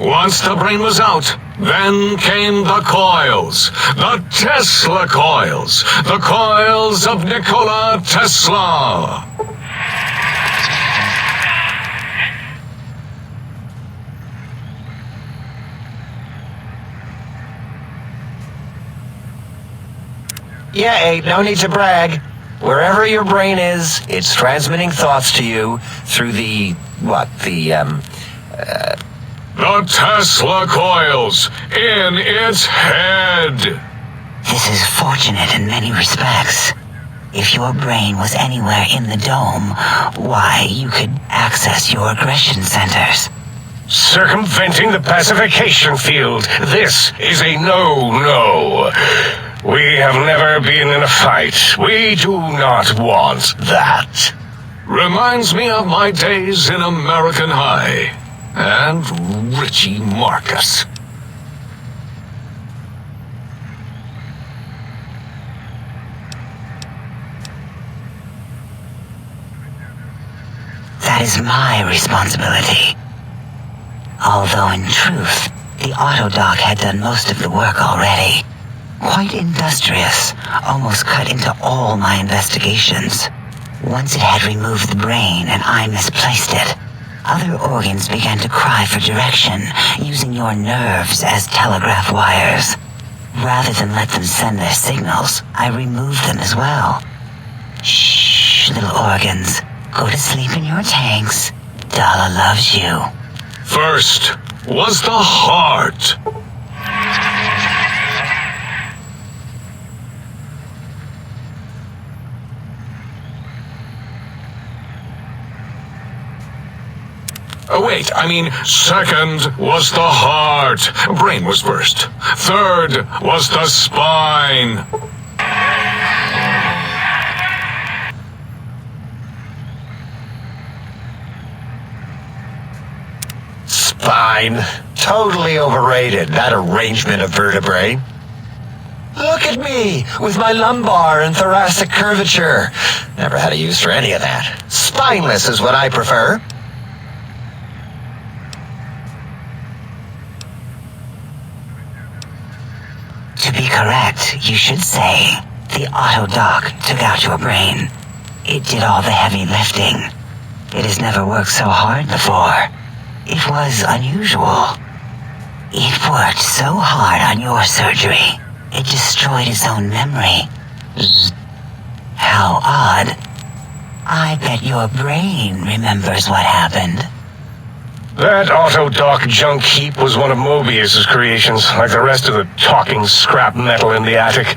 Speaker 6: Once the brain was out, then came the coils. The Tesla coils. The coils of Nikola Tesla.
Speaker 11: Yeah, no need to brag. Wherever your brain is, it's transmitting thoughts to you through the
Speaker 6: Tesla coils in its head.
Speaker 12: This is fortunate in many respects. If your brain was anywhere in the dome, why, you could access your aggression centers.
Speaker 6: Circumventing the pacification field. This is a no-no. We have never been in a fight. We do not want that. Reminds me of my days in American High. And Richie Marcus.
Speaker 12: That is my responsibility. Although in truth, the Autodoc had done most of the work already. Quite industrious, almost cut into all my investigations. Once it had removed the brain and I misplaced it, other organs began to cry for direction, using your nerves as telegraph wires. Rather than let them send their signals, I removed them as well. Shh, little organs. Go to sleep in your tanks. Dala loves you.
Speaker 6: First was the heart. Wait, I mean, second was the heart. Brain was first. Third was the spine.
Speaker 11: Spine. Totally overrated, that arrangement of vertebrae. Look at me, with my lumbar and thoracic curvature. Never had a use for any of that. Spineless is what I prefer.
Speaker 12: To be correct, you should say, the auto-dock took out your brain. It did all the heavy lifting. It has never worked so hard before. It was unusual. It worked so hard on your surgery, it destroyed its own memory. How odd. I bet your brain remembers what happened.
Speaker 6: That auto-dock junk heap was one of Mobius's creations, like the rest of the talking scrap metal in the attic.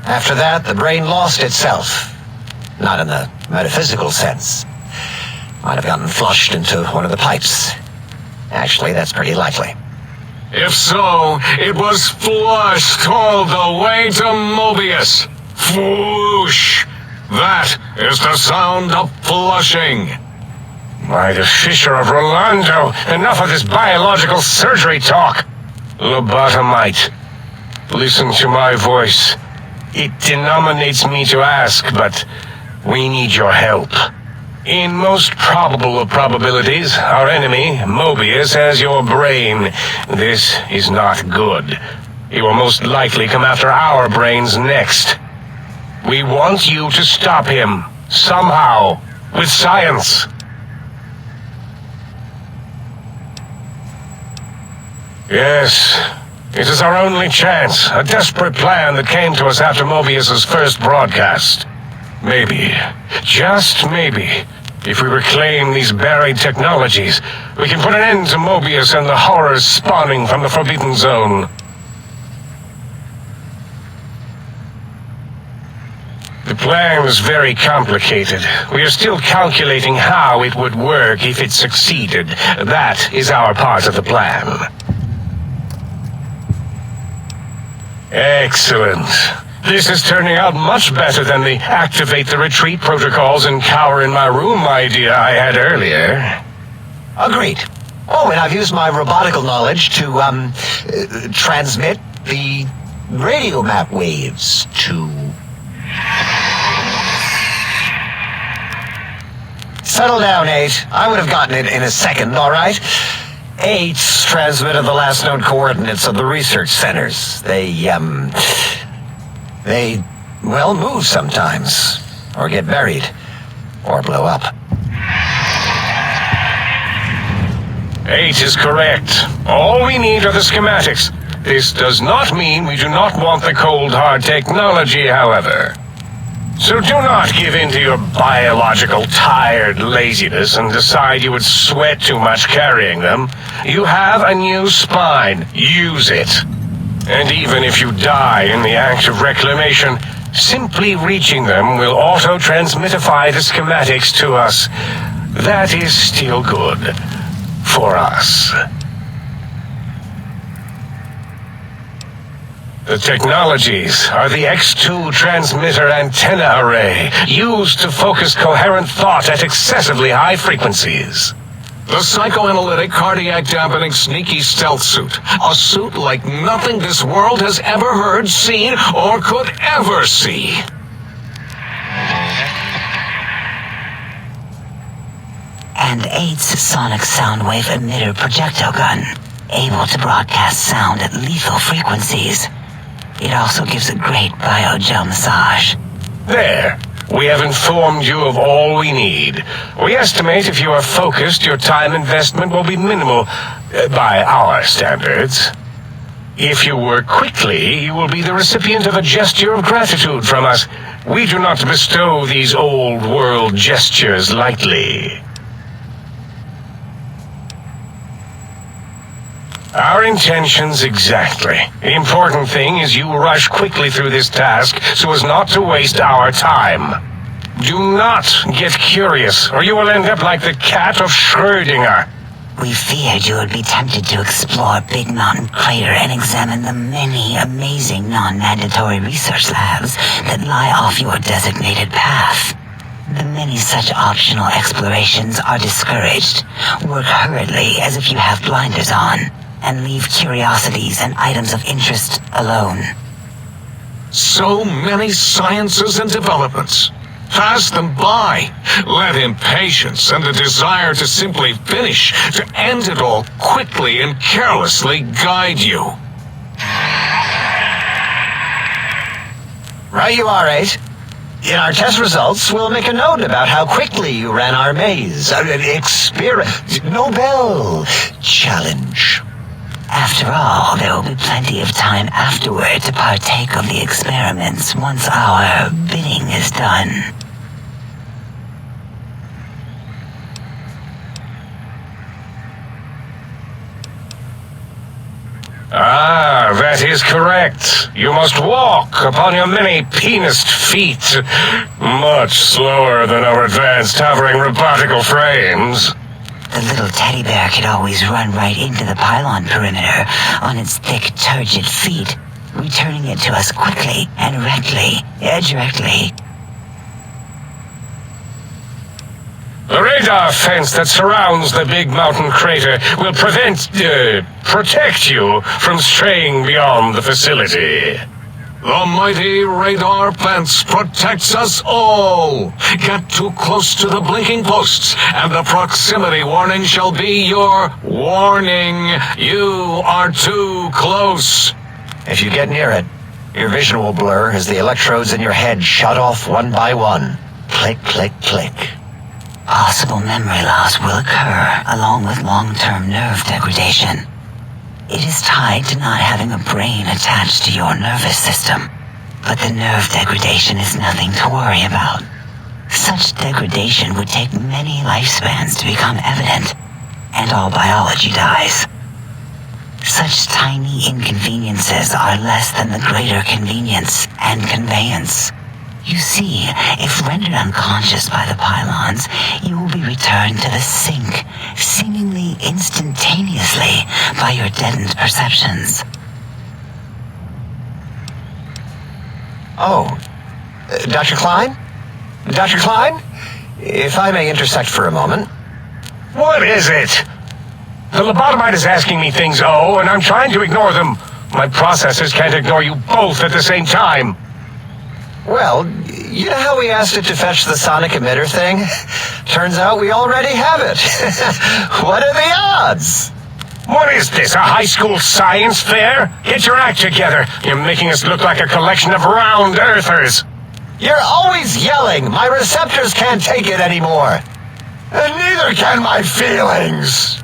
Speaker 11: After that, the brain lost itself. Not in the metaphysical sense. Might have gotten flushed into one of the pipes. Actually, that's pretty likely.
Speaker 6: If so, it was flushed all the way to Mobius. Flush! That is the sound of flushing. By the Fisher of Rolando, enough of this biological surgery talk. Lobotomite, listen to my voice. It denominates me to ask, but we need your help. In most probable of probabilities, our enemy, Mobius, has your brain. This is not good. He will most likely come after our brains next. We want you to stop him, somehow, with science. Yes, it is our only chance, a desperate plan that came to us after Mobius's first broadcast. Maybe, just maybe, if we reclaim these buried technologies, we can put an end to Mobius and the horrors spawning from the Forbidden Zone. The plan is very complicated. We are still calculating how it would work if it succeeded. That is our part of the plan. Excellent. This is turning out much better than the activate the retreat protocols and cower in my room idea I had earlier.
Speaker 11: Agreed. Oh, and I've used my robotical knowledge to, transmit the radio map waves to... Settle down, 8. I would have gotten it in a second, all right? 8's transmitted the last known coordinates of the research centers. They, well, move sometimes. Or get buried. Or blow up.
Speaker 6: 8 is correct. All we need are the schematics. This does not mean we do not want the cold hard technology, however. So do not give in to your biological tired laziness and decide you would sweat too much carrying them. You have a new spine. Use it. And even if you die in the act of reclamation, simply reaching them will auto-transmitify the schematics to us. That is still good. For us. The technologies are the X2 transmitter antenna array, used to focus coherent thought at excessively high frequencies. The psychoanalytic, cardiac dampening, sneaky stealth suit. A suit like nothing this world has ever heard, seen, or could ever see.
Speaker 12: And 8's sonic soundwave emitter projectile gun, able to broadcast sound at lethal frequencies. It also gives a great biogel massage.
Speaker 6: There. We have informed you of all we need. We estimate if you are focused, your time investment will be minimal, by our standards. If you work quickly, you will be the recipient of a gesture of gratitude from us. We do not bestow these old-world gestures lightly. Our intentions exactly. The important thing is you rush quickly through this task so as not to waste our time. Do not get curious, or you will end up like the cat of Schrödinger.
Speaker 12: We feared you would be tempted to explore Big Mountain Crater and examine the many amazing non-mandatory research labs that lie off your designated path. The many such optional explorations are discouraged. Work hurriedly as if you have blinders on, and leave curiosities and items of interest alone.
Speaker 6: So many sciences and developments. Pass them by. Let impatience and the desire to simply finish, to end it all quickly and carelessly guide you.
Speaker 11: Right you are, 8. In our test results, we'll make a note about how quickly you ran our maze. Nobel challenge.
Speaker 12: After all, there will be plenty of time afterward to partake of the experiments once our bidding is done.
Speaker 6: Ah, that is correct. You must walk upon your many penised feet, much slower than our advanced hovering robotical frames.
Speaker 12: The little teddy bear could always run right into the pylon perimeter on its thick, turgid feet, returning it to us quickly and directly.
Speaker 6: The radar fence that surrounds the Big Mountain Crater will protect you from straying beyond the facility.
Speaker 8: The mighty radar fence protects us all. Get too close to the blinking posts, and the proximity warning shall be your warning. You are too close.
Speaker 11: If you get near it, your vision will blur as the electrodes in your head shut off one by one. Click, click, click.
Speaker 12: Possible memory loss will occur, along with long-term nerve degradation. It is tied to not having a brain attached to your nervous system, but the nerve degradation is nothing to worry about. Such degradation would take many lifespans to become evident, and all biology dies. Such tiny inconveniences are less than the greater convenience and conveyance. You see, if rendered unconscious by the pylons, you will be returned to the sink, seemingly instantaneously by your deadened perceptions.
Speaker 11: Oh, Dr. Klein? Dr. Klein? If I may intersect for a moment.
Speaker 6: What is it? The lobotomite is asking me things, and I'm trying to ignore them. My processors can't ignore you both at the same time.
Speaker 11: Well, you know how we asked it to fetch the sonic emitter thing? Turns out we already have it. What are the odds?
Speaker 6: What is this, a high school science fair? Get your act together. You're making us look like a collection of round earthers.
Speaker 11: You're always yelling. My receptors can't take it anymore. And neither can my feelings.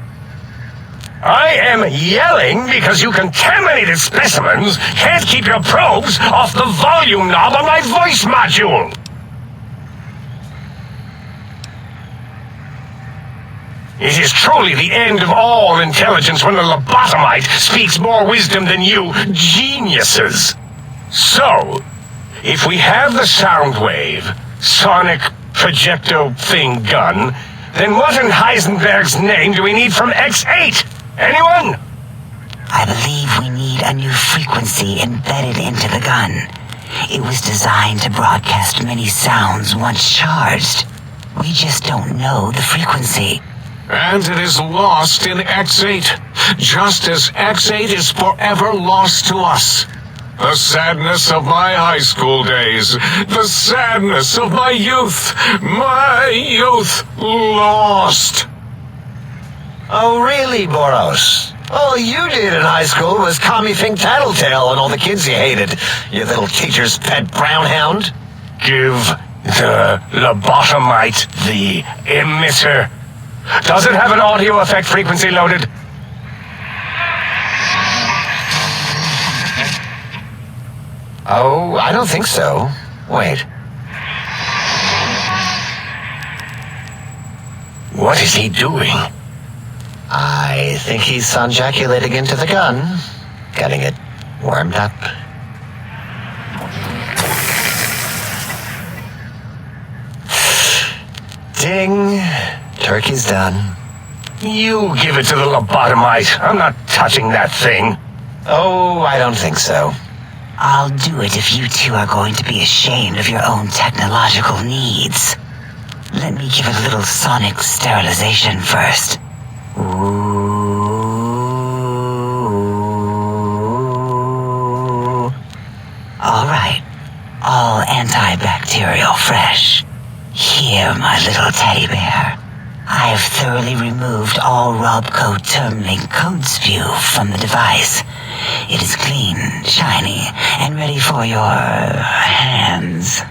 Speaker 6: I am yelling because you contaminated specimens can't keep your probes off the volume knob on my voice module. It is truly the end of all intelligence when the lobotomite speaks more wisdom than you geniuses. So, if we have the Soundwave, sonic projecto thing gun, then what in Heisenberg's name do we need from X8? Anyone?
Speaker 12: I believe we need a new frequency embedded into the gun. It was designed to broadcast many sounds once charged. We just don't know the frequency.
Speaker 8: And it is lost in X8, just as X8 is forever lost to us. The sadness of my high school days, the sadness of my youth lost.
Speaker 11: Oh, really, Boros? All you did in high school was call me Fink Tattletale and all the kids you hated, you little teacher's pet brown hound.
Speaker 6: Give the lobotomite the emitter. Does it have an audio effect frequency loaded?
Speaker 11: Oh, I don't think so. Wait.
Speaker 6: What is he doing?
Speaker 11: I think he's sonjaculating into the gun, getting it warmed up. Ding. Turkey's done.
Speaker 6: You give it to the lobotomite. I'm not touching that thing.
Speaker 11: Oh, I don't think so.
Speaker 12: I'll do it if you two are going to be ashamed of your own technological needs. Let me give it a little sonic sterilization first. Ooh. All right. All antibacterial fresh. Here, my little teddy bear. I have thoroughly removed all Robco Termlink code spew from the device. It is clean, shiny, and ready for your hands.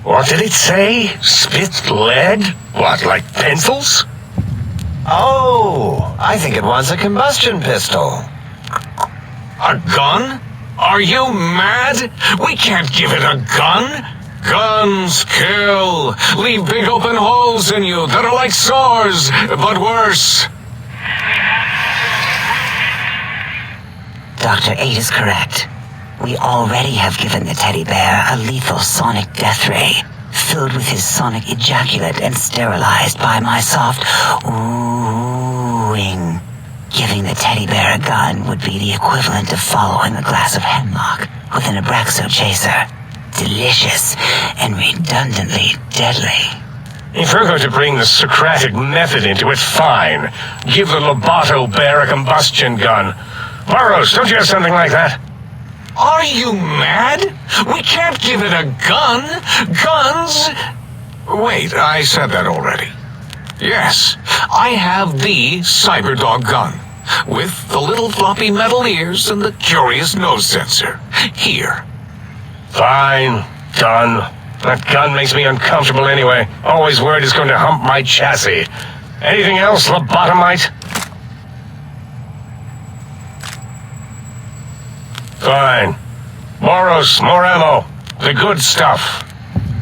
Speaker 6: What did it say? Spit lead? What, like pencils?
Speaker 11: Oh, I think it wants a combustion pistol.
Speaker 6: A gun? Are you mad? We can't give it a gun. Guns kill. Leave big open holes in you that are like sores, but worse.
Speaker 12: Dr. 8 is correct. We already have given the teddy bear a lethal sonic death ray, filled with his sonic ejaculate and sterilized by my soft oohing. Giving the teddy bear a gun would be the equivalent of following a glass of hemlock with an Abraxo chaser. Delicious and redundantly deadly.
Speaker 6: If you're going to bring the Socratic method into it, fine. Give the Loboto bear a combustion gun. Boros, don't you have something like that? Are you mad? We can't give it a gun. Guns... Wait, I said that already. Yes, I have the Cyberdog gun, with the little floppy metal ears and the curious nose sensor. Here. Fine. Done. That gun makes me uncomfortable anyway. Always worried it's going to hump my chassis. Anything else, lobotomite? Fine. Boros, more ammo. The good stuff.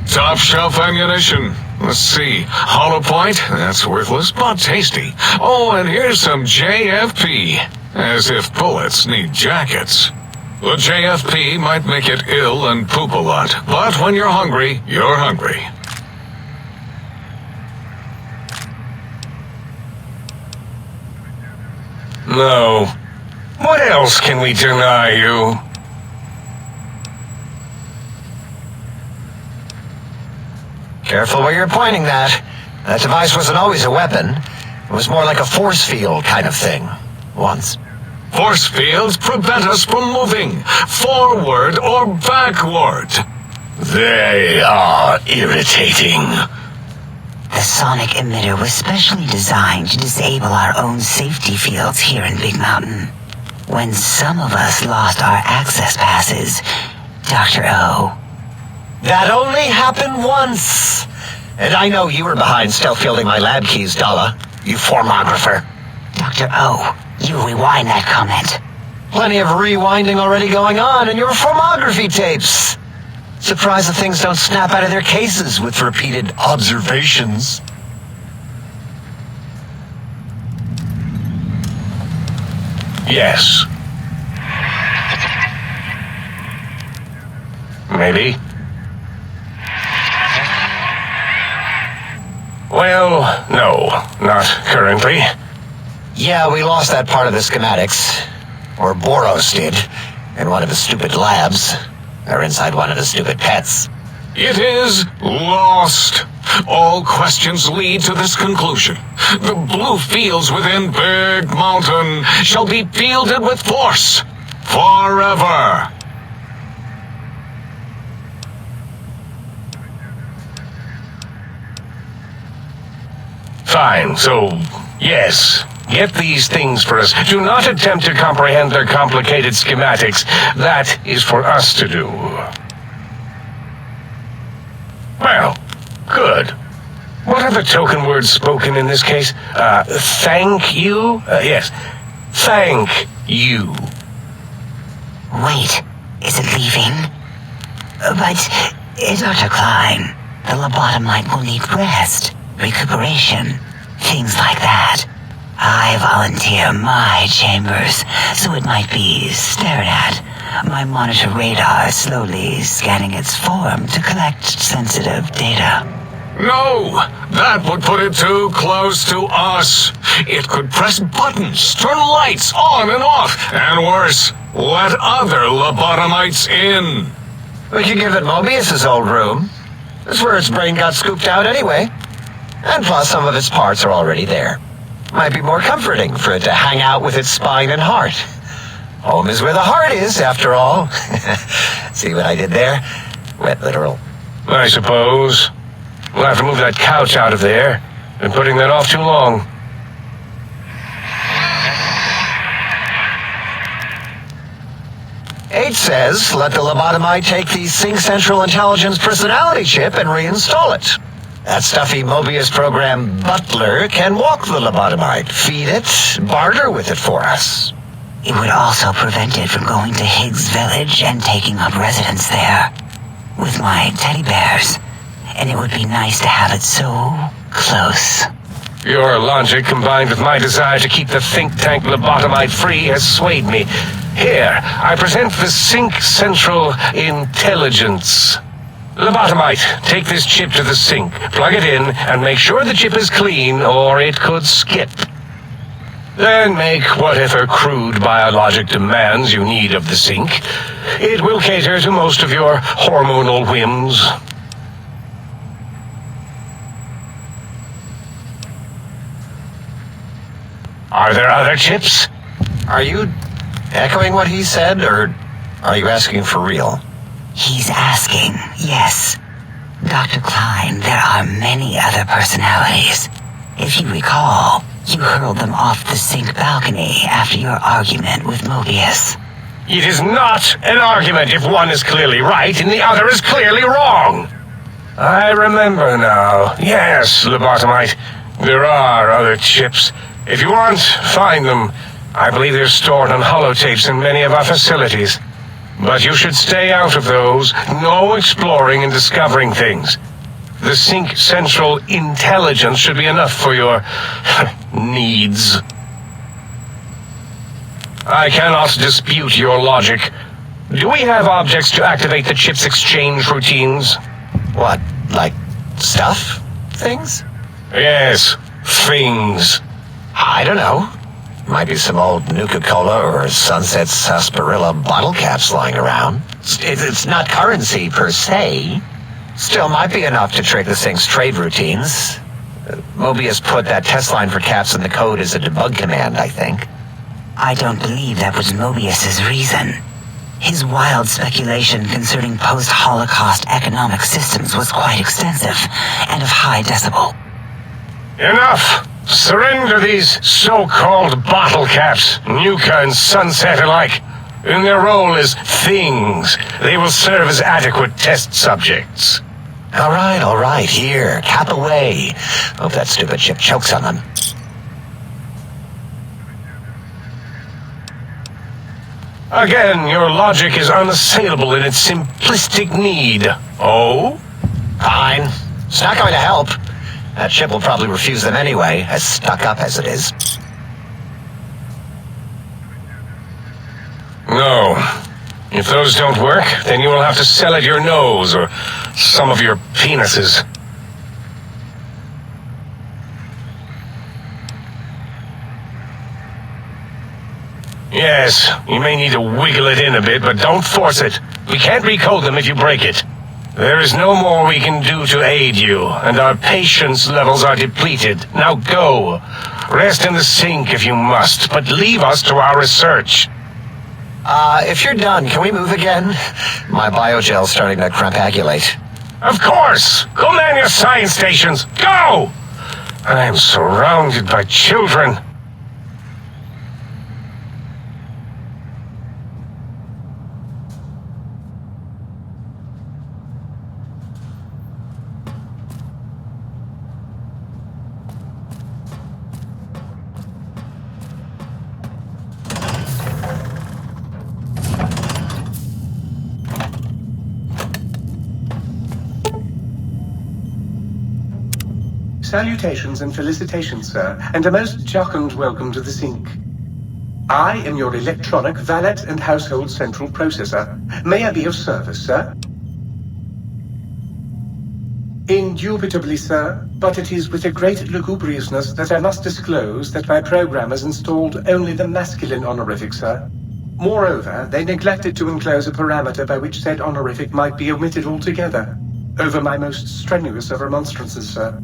Speaker 6: Top shelf ammunition. Let's see. Hollow point? That's worthless, but tasty. Oh, and here's some JFP. As if bullets need jackets. The JFP might make it ill and poop a lot, but when you're hungry, you're hungry. No. What else can we deny you?
Speaker 11: Careful where you're pointing that. That device wasn't always a weapon. It was more like a force field kind of thing. Once.
Speaker 6: Force fields prevent us from moving, forward or backward. They are irritating.
Speaker 12: The sonic emitter was specially designed to disable our own safety fields here in Big Mountain. When some of us lost our access passes, Dr. O.
Speaker 11: That only happened once. And I know you were behind stealth fielding my lab keys, Dala. You formographer.
Speaker 12: Dr. O, you rewind that comment.
Speaker 11: Plenty of rewinding already going on in your formography tapes. Surprised that things don't snap out of their cases with repeated observations.
Speaker 6: Yes. Maybe. Well, no, not currently.
Speaker 11: Yeah, we lost that part of the schematics. Or Boros did, in one of his stupid labs. Or inside one of his stupid pets.
Speaker 6: It is lost. All questions lead to this conclusion. The blue fields within Big Mountain shall be fielded with force. Forever. Fine, so, yes. Get these things for us. Do not attempt to comprehend their complicated schematics. That is for us to do. Well, good. What are the token words spoken in this case? Thank you? Yes. Thank you.
Speaker 12: Wait, is it leaving? But, Dr. Klein, the lobotomite will need rest, recuperation, things like that. I volunteer my chambers, so it might be stared at My monitor radar is slowly scanning its form to collect sensitive data.
Speaker 6: No! That would put it too close to us. It could press buttons, turn lights on and off, and worse, let other lobotomites in.
Speaker 11: We could give it Mobius's old room. That's where its brain got scooped out anyway. And plus, some of its parts are already there. Might be more comforting for it to hang out with its spine and heart. Home is where the heart is, after all. See what I did there? Went literal.
Speaker 6: I suppose. We'll have to move that couch out of there. Been putting that off too long.
Speaker 11: H says, let the lobotomite take the Sync Central Intelligence personality chip and reinstall it. That stuffy Mobius program Butler can walk the lobotomite, feed it, barter with it for us.
Speaker 12: It would also prevent it from going to Higgs Village and taking up residence there with my teddy bears. And it would be nice to have it so close.
Speaker 6: Your logic, combined with my desire to keep the think tank lobotomite free, has swayed me. Here, I present the Sync Central Intelligence. Lobotomite, take this chip to the sink, plug it in, and make sure the chip is clean, or it could skip. Then make whatever crude biologic demands you need of the sink. It will cater to most of your hormonal whims. Are there other chips?
Speaker 11: Are you echoing what he said, or are you asking for real?
Speaker 12: He's asking, yes. Dr. Klein, there are many other personalities. If you recall, you hurled them off the sink balcony after your argument with Mobius.
Speaker 6: It is not an argument if one is clearly right and the other is clearly wrong. I remember now. Yes, lobotomite. There are other chips. If you want, find them. I believe they're stored on holotapes in many of our facilities. But you should stay out of those. No exploring and discovering things. The Sync Central Intelligence should be enough for your needs. I cannot dispute your logic. Do we have objects to activate the chip's exchange routines?
Speaker 11: What, like stuff? Things?
Speaker 6: Yes, things.
Speaker 11: I don't know. Might be some old Nuka-Cola or Sunset Sarsaparilla bottle caps lying around. It's not currency per se. Still might be enough to trick the thing's trade routines. Mobius put that test line for caps in the code as a debug command, I think.
Speaker 12: I don't believe that was Mobius's reason. His wild speculation concerning post-Holocaust economic systems was quite extensive and of high decibel.
Speaker 6: Enough! Surrender these so-called bottle caps, Nuka and Sunset alike. In their role as things, they will serve as adequate test subjects.
Speaker 11: All right, here, cap away. Hope that stupid chip chokes on them.
Speaker 6: Again, your logic is unassailable in its simplistic need. Oh?
Speaker 11: Fine. It's not going to help. That chip will probably refuse them anyway, as stuck up as it is.
Speaker 6: No. If those don't work, then you will have to sell it your nose or some of your penises. Yes, you may need to wiggle it in a bit, but don't force it. We can't recode them if you break it. There is no more we can do to aid you, and our patience levels are depleted. Now go. Rest in the sink if you must, but leave us to our research.
Speaker 11: If you're done, can we move again? My biogel's starting to crampagulate.
Speaker 6: Of course! Go man your science stations! Go! I am surrounded by children.
Speaker 13: Salutations and felicitations, sir, and a most jocund welcome to the sink. I am your electronic valet and household central processor. May I be of service, sir? Indubitably, sir, but it is with a great lugubriousness that I must disclose that my programmers installed only the masculine honorific, sir. Moreover, they neglected to enclose a parameter by which said honorific might be omitted altogether. Over my most strenuous of remonstrances, sir.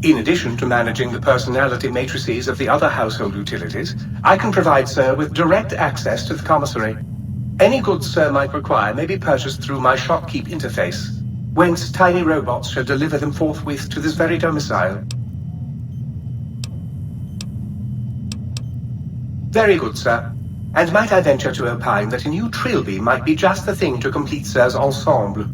Speaker 13: In addition to managing the personality matrices of the other household utilities, I can provide, sir, with direct access to the commissary. Any goods sir might require may be purchased through my shopkeep interface, whence tiny robots shall deliver them forthwith to this very domicile. Very good, sir. And might I venture to opine that a new trilby might be just the thing to complete sir's ensemble?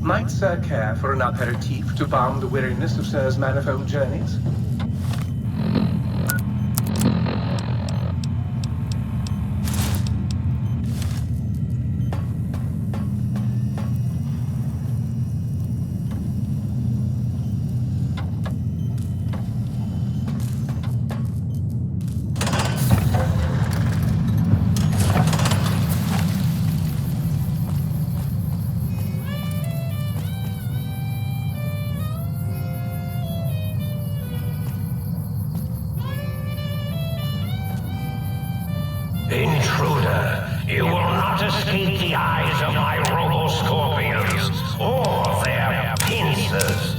Speaker 13: Might sir care for an aperitif to balm the weariness of sir's manifold journeys?
Speaker 6: Intruder, you will not escape the eyes of my robo-scorpions or their pincers.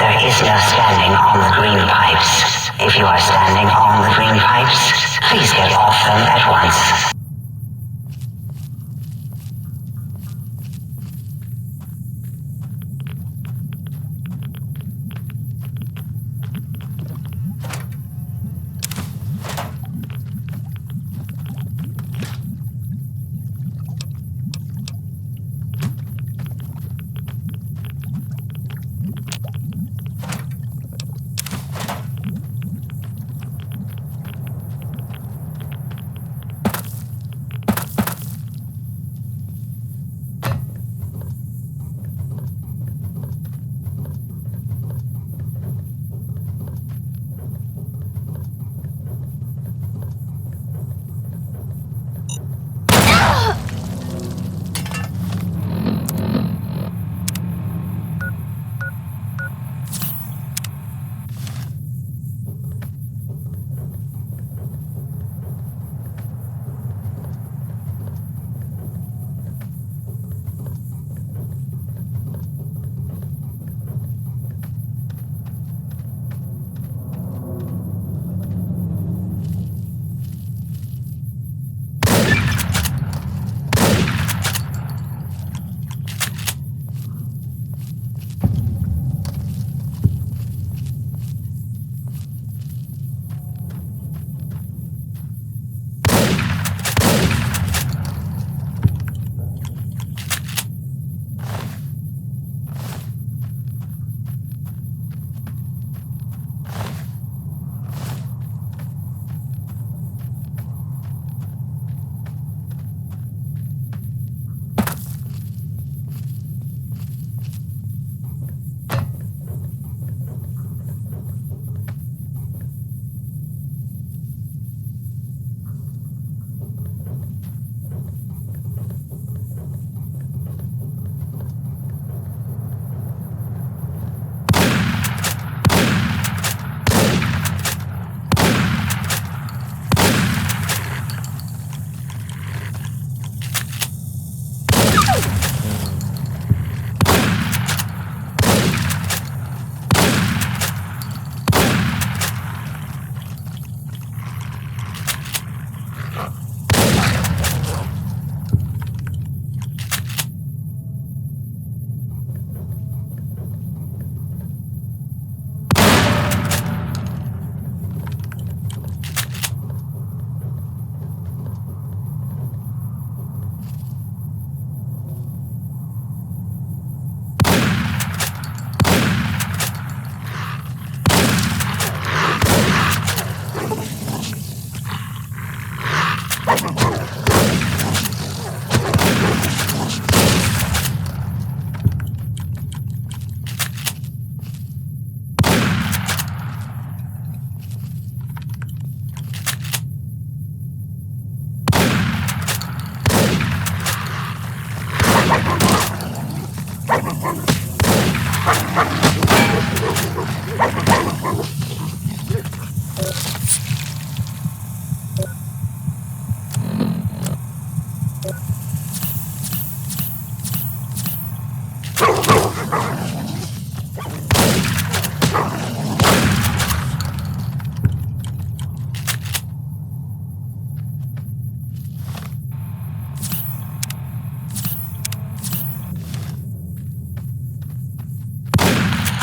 Speaker 12: There is no standing on the green pipes. If you are standing on the green pipes, please get off them at once.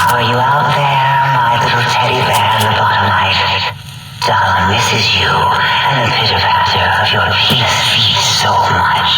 Speaker 12: Are you out there, my little teddy bear lobotomite? Dala misses you and the pitter-patter of your peace feeds so much.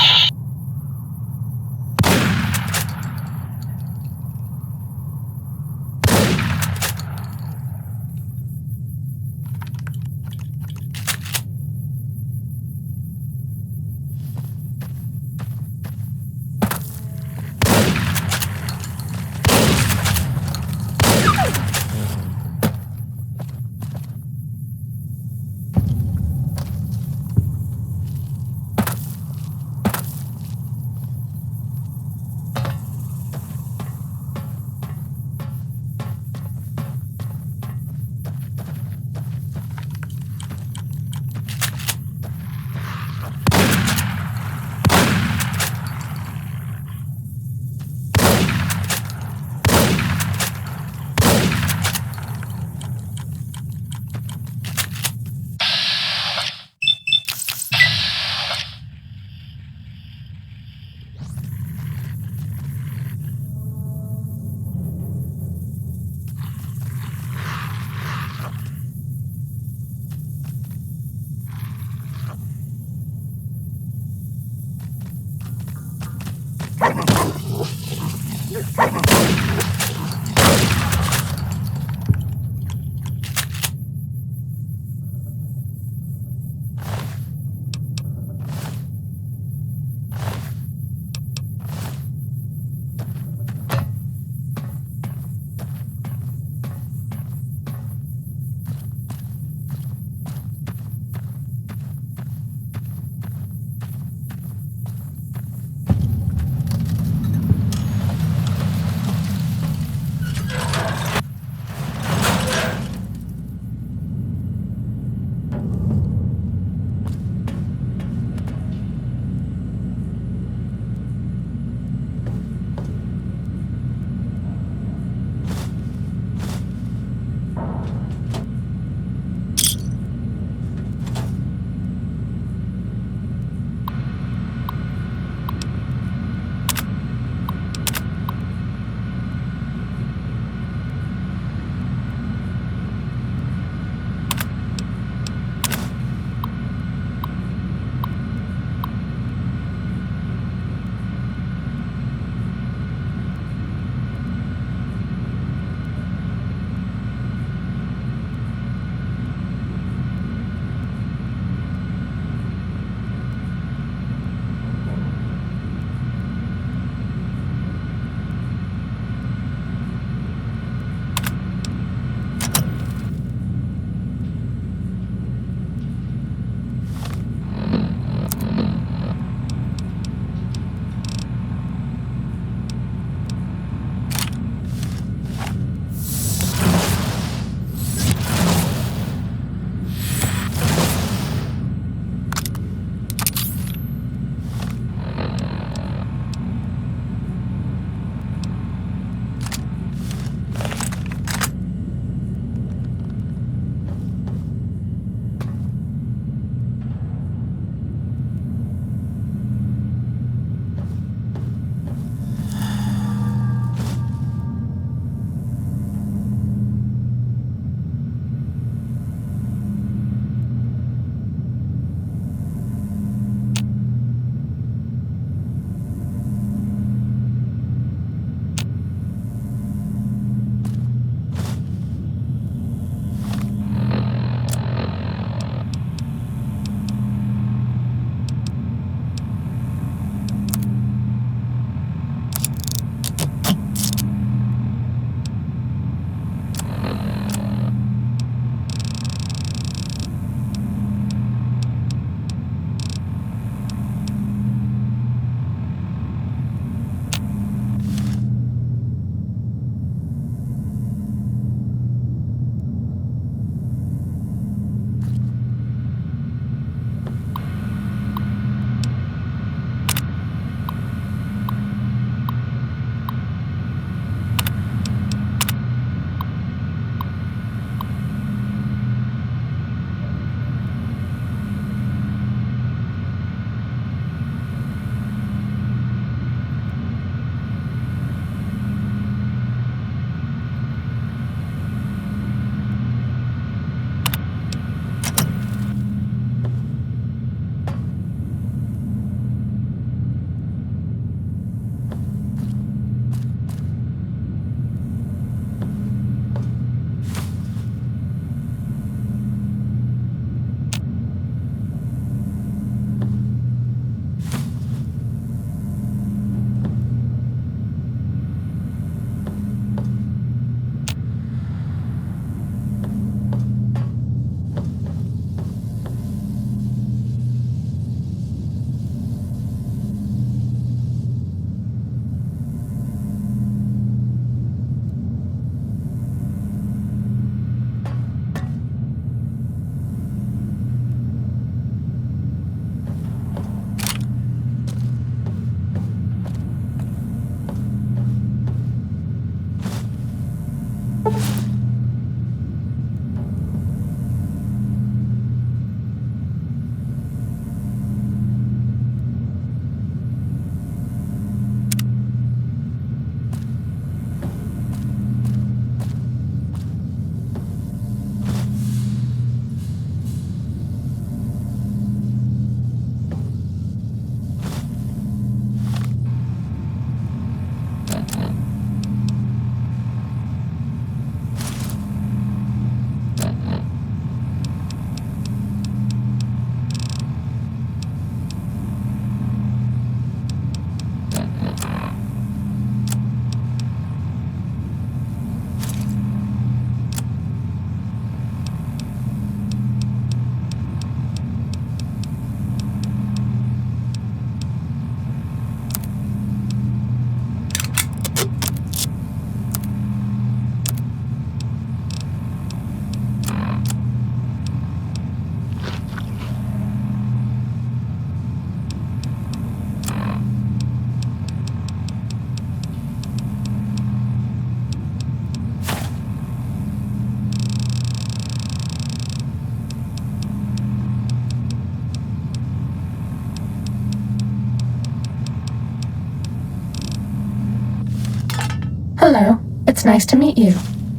Speaker 14: Hello, it's nice to meet you.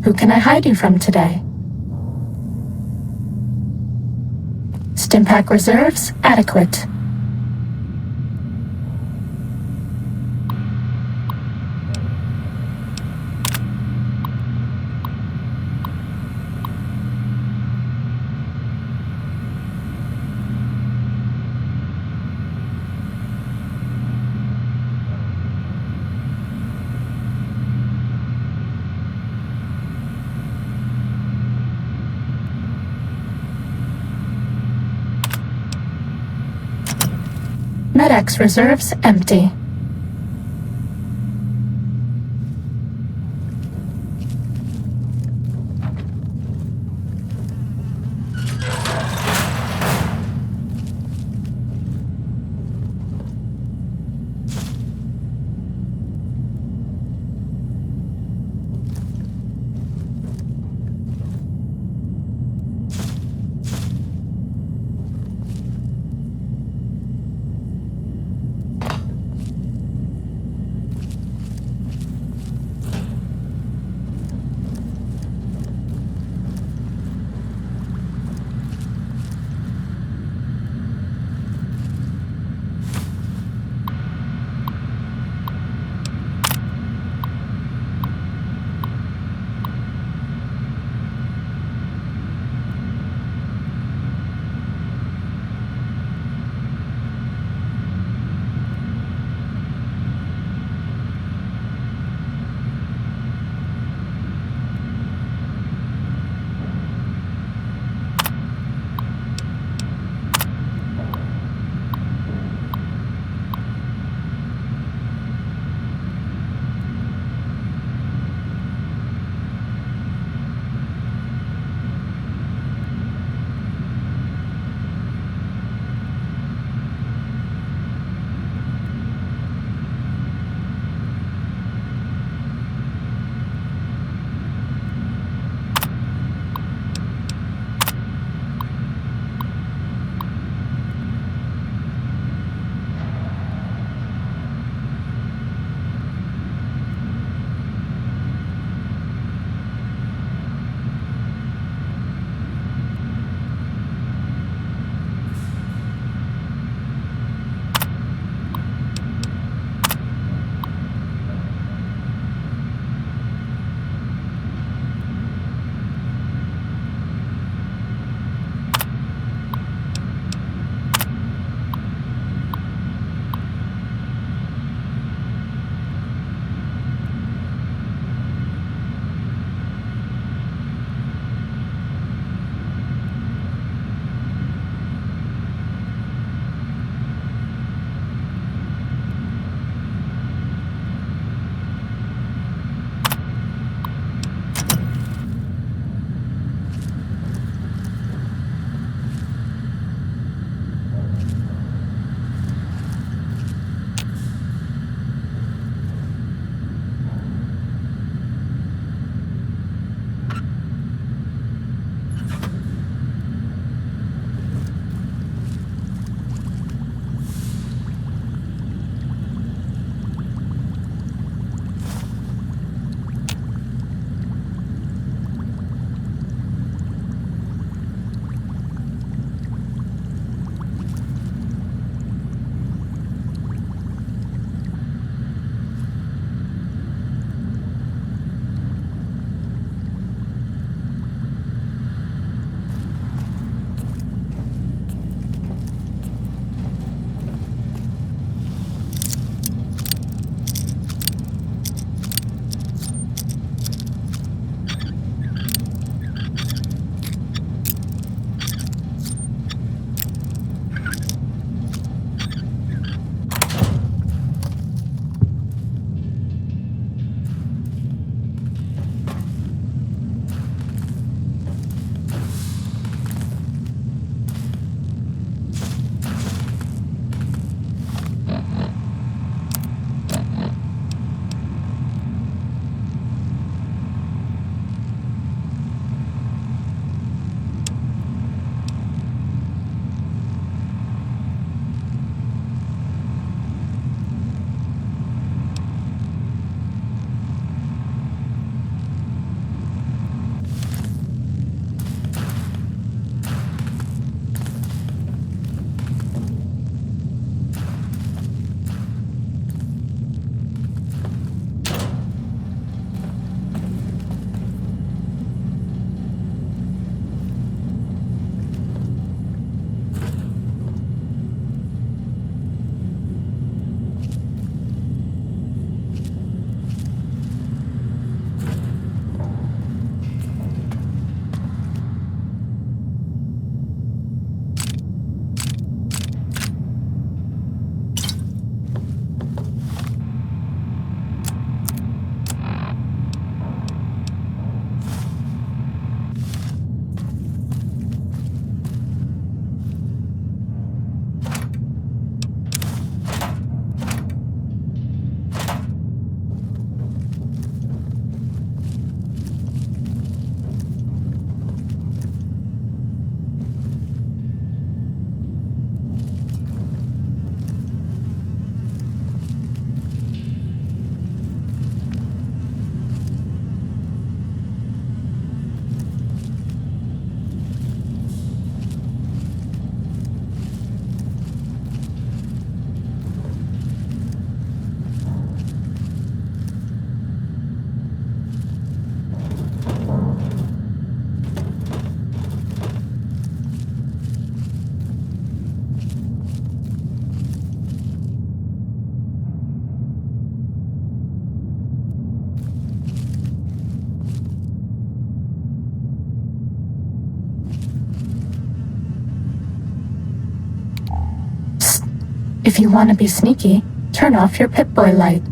Speaker 14: Who can I hide you from today? Stimpack reserves adequate. Med-X reserves empty. If you want to be sneaky, turn off your Pip-Boy light.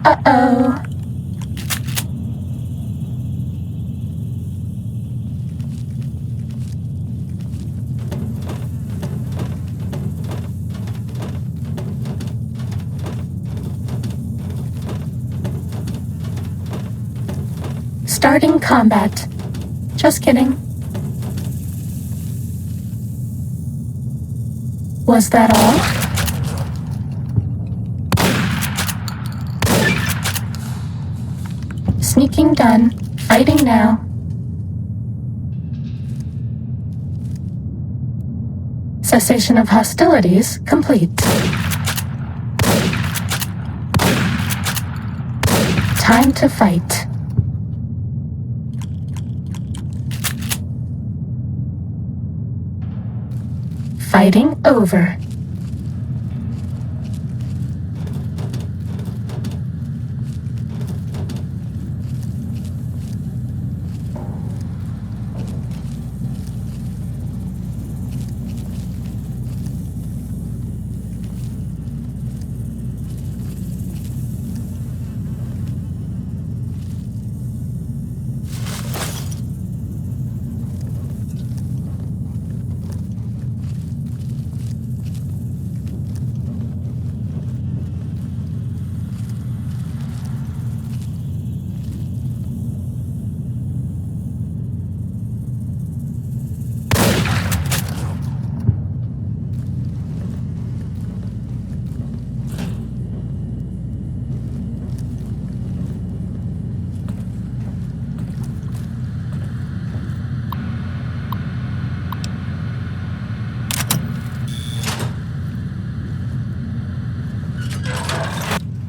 Speaker 14: Uh-oh. Starting combat. Just kidding. Was that all? Sneaking done. Fighting now. Cessation of hostilities complete. Time to fight. Fighting over.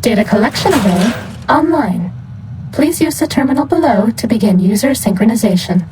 Speaker 14: Data collection array online. Please use the terminal below to begin user synchronization.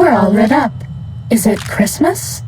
Speaker 14: We're all lit up. Is it Christmas?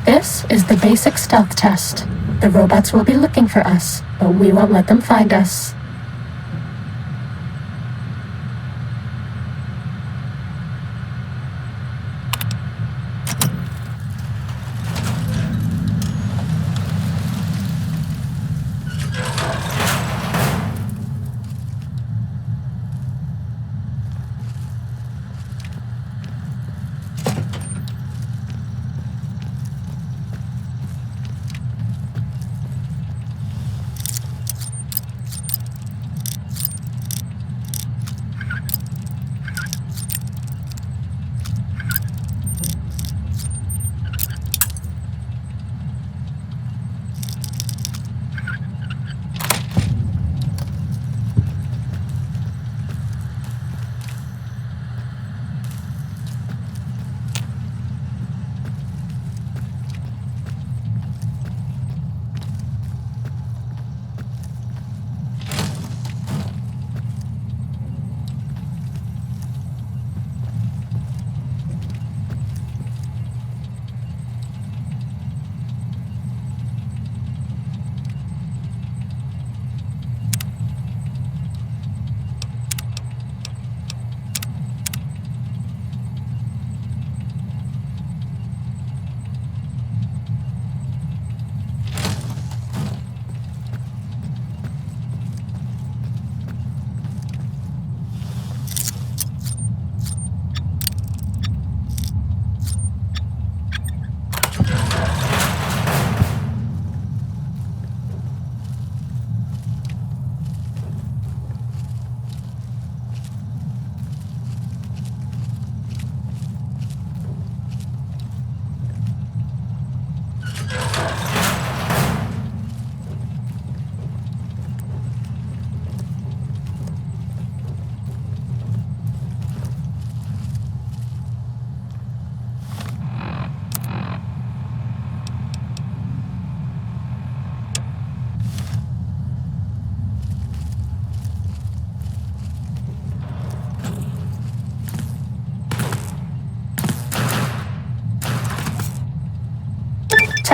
Speaker 14: This is the basic stealth test. The robots will be looking for us, but we won't let them find us.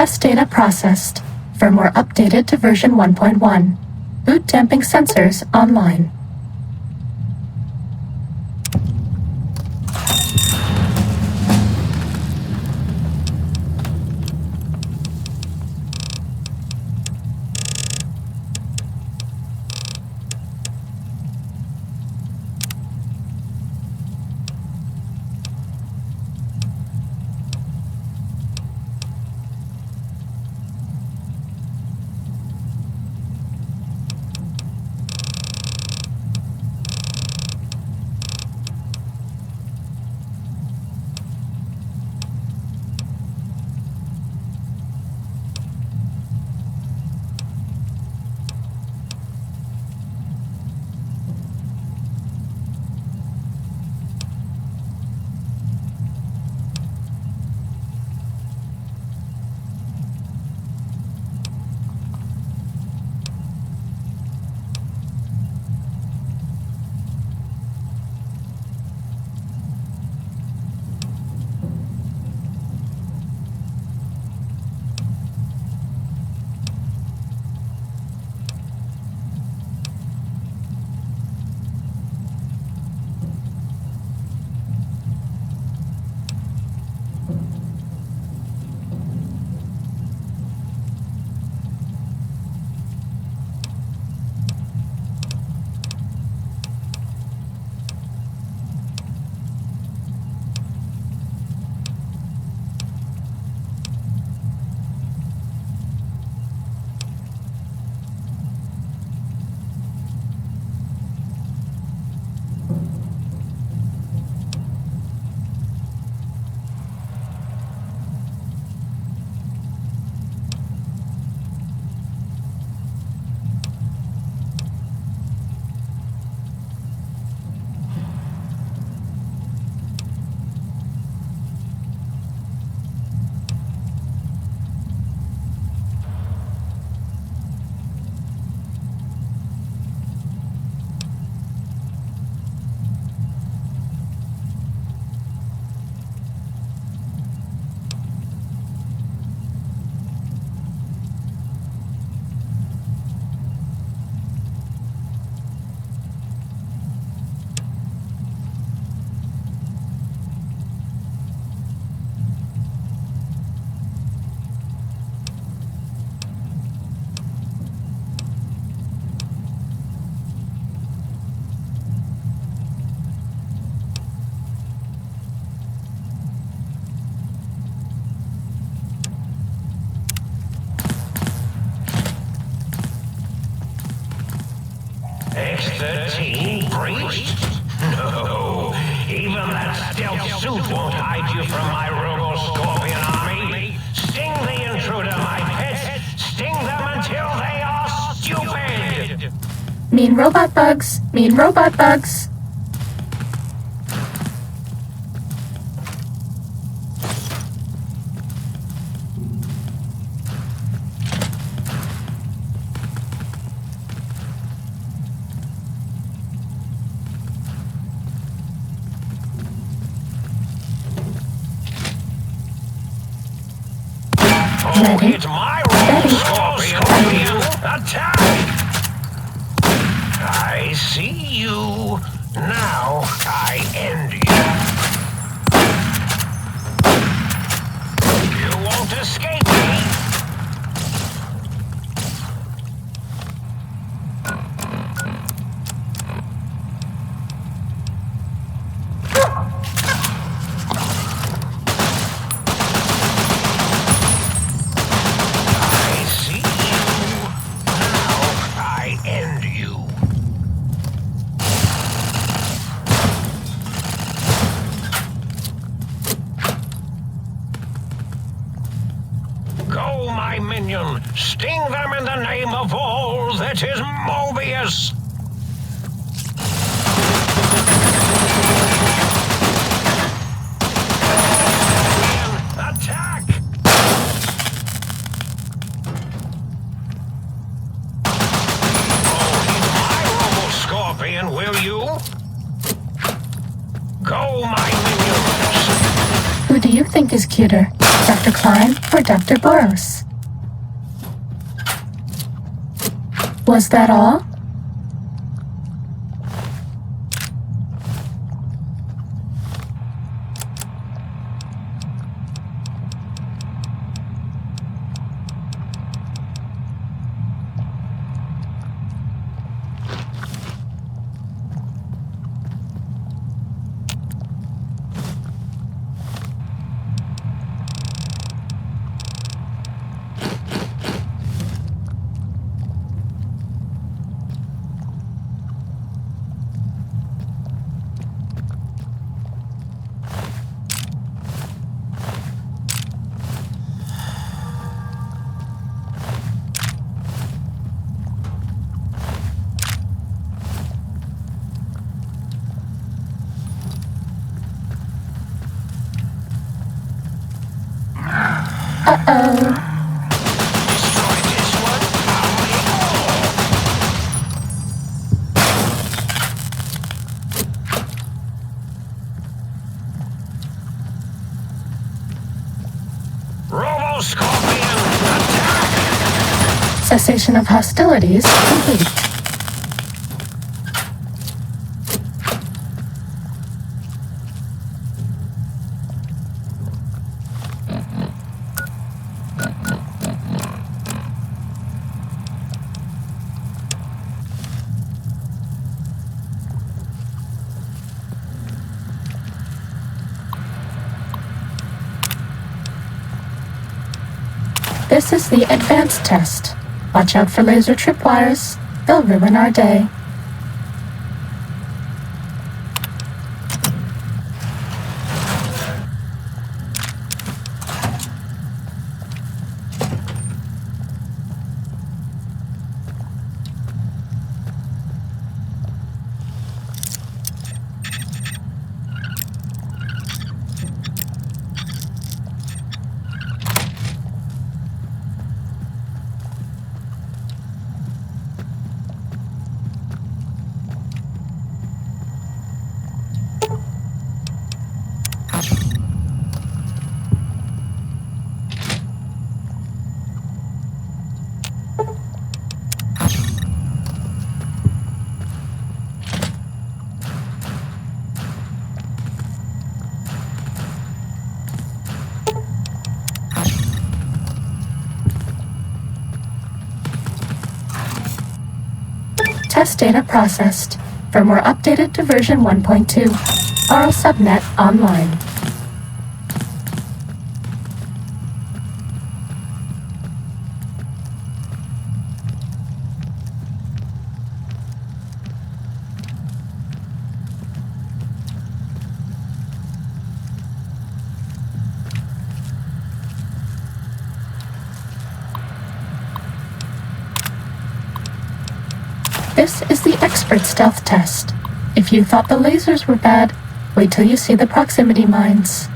Speaker 14: Test data processed. Firmware updated to version 1.1. Boot damping sensors online.
Speaker 6: X-13 breached? No. Even that stealth suit won't hide you from my Robo-Scorpion army. Sting the intruder, my pets. Sting them until they are stupid.
Speaker 14: Mean robot bugs. Mean robot bugs. Ready.
Speaker 6: It's my Robo-Scorpion. Attack! I see you. Now I end you. You won't escape me. I see you. Now I end you. Go, my minion! Sting them in the name of all that is Mobius! Attack! Oh, he's my Robo-Scorpion, will you? Go, my minions!
Speaker 14: Who do you think is cuter? Dr. Klein or Dr. Boros? Was that all? Uh-oh.
Speaker 10: Robo-Scorpion, attack!
Speaker 14: Cessation of hostilities complete. This is the advanced test. Watch out for laser tripwires. They'll ruin our day. Test data processed. Firmware updated to version 1.2. RO subnet online. This is the expert stealth test. If you thought the lasers were bad, wait till you see the proximity mines.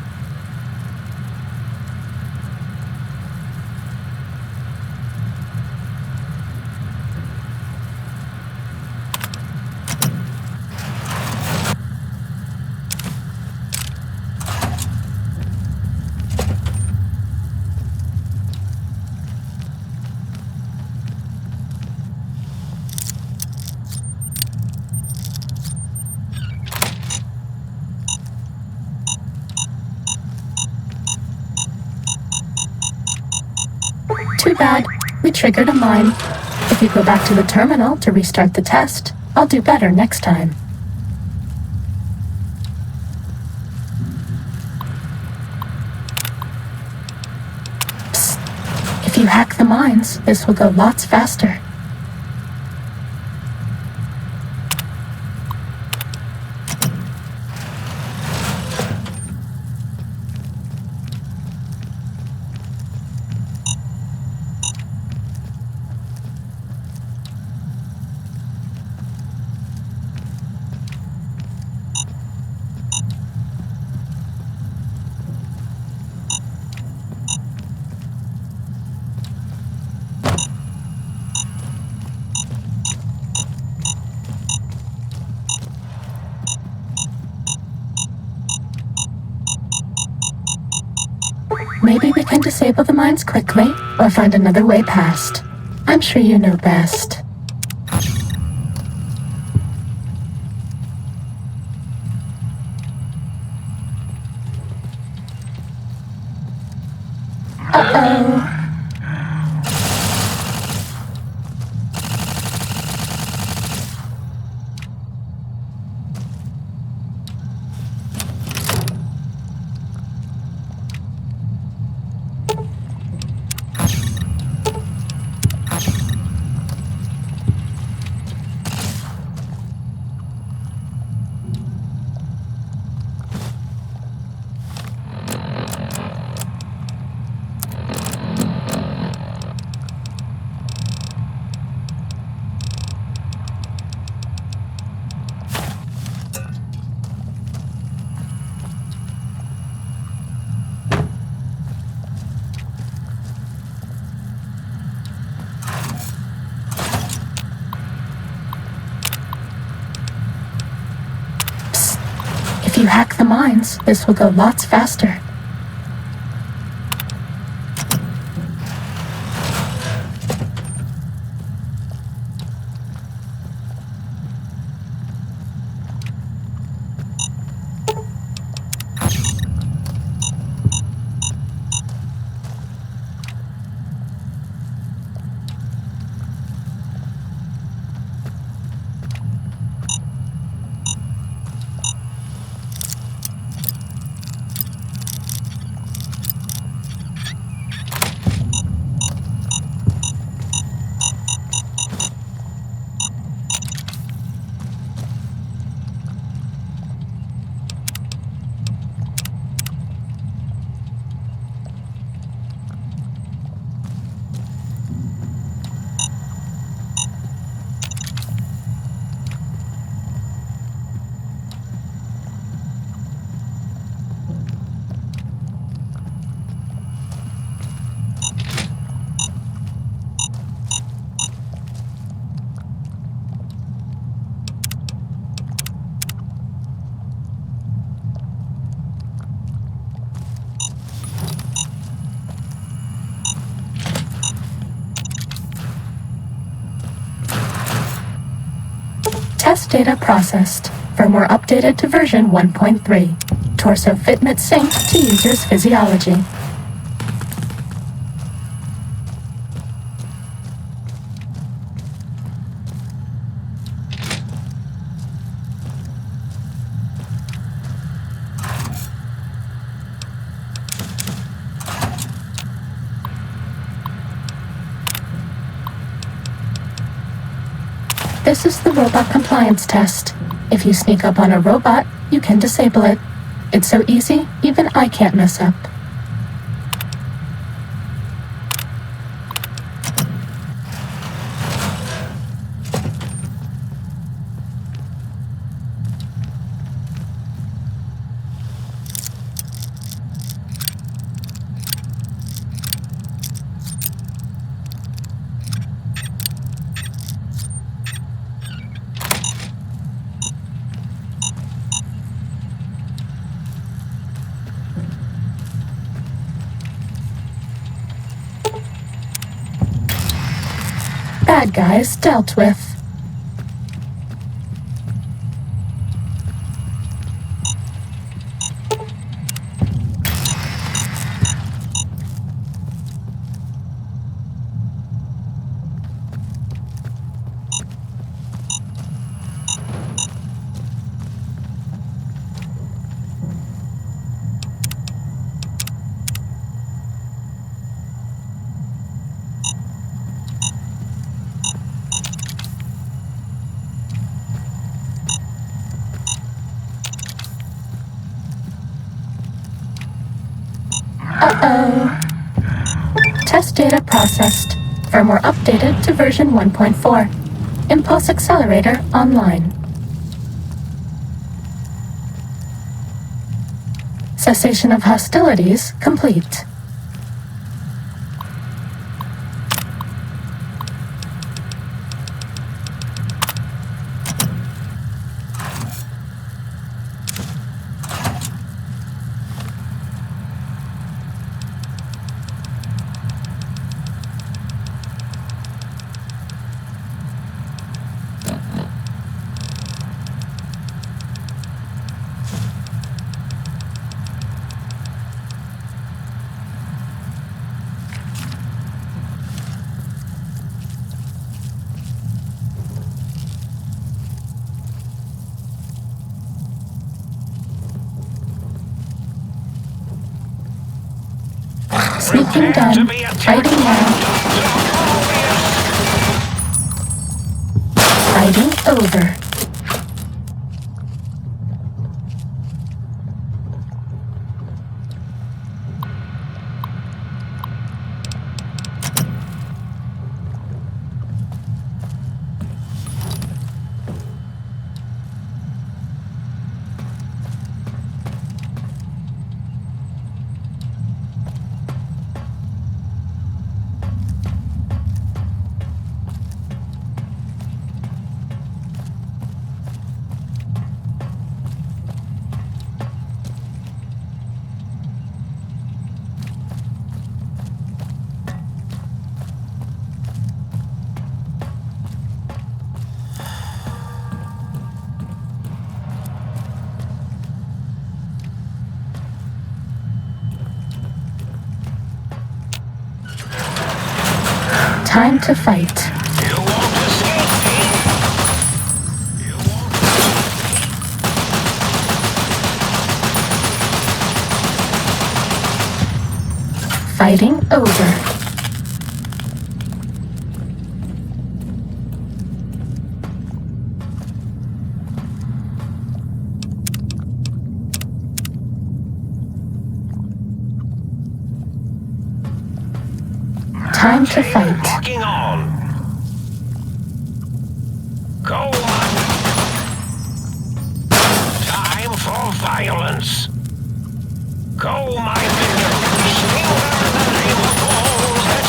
Speaker 14: Too bad. We triggered a mine. If you go back to the terminal to restart the test, I'll do better next time. Psst. If you hack the mines, this will go lots faster. Maybe we can disable the mines quickly, or find another way past. I'm sure you know best. Uh-oh. If you hack the mines, this will go lots faster. Test data processed. Firmware updated to version 1.3. Torso fitment synced to user's physiology. This is the robot compliance test. If you sneak up on a robot, you can disable it. It's so easy, even I can't mess up. Bad guys dealt with. Uh-oh. Test data processed. Firmware updated to version 1.4. Impulse accelerator online. Cessation of hostilities complete. Sneaking done. Fighting now. Fighting over. Time to fight. Fighting over. Time to fight.
Speaker 10: Locking on. Go on. Time for violence. Go, my vision. Stinger the name of all that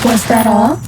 Speaker 14: Was that all?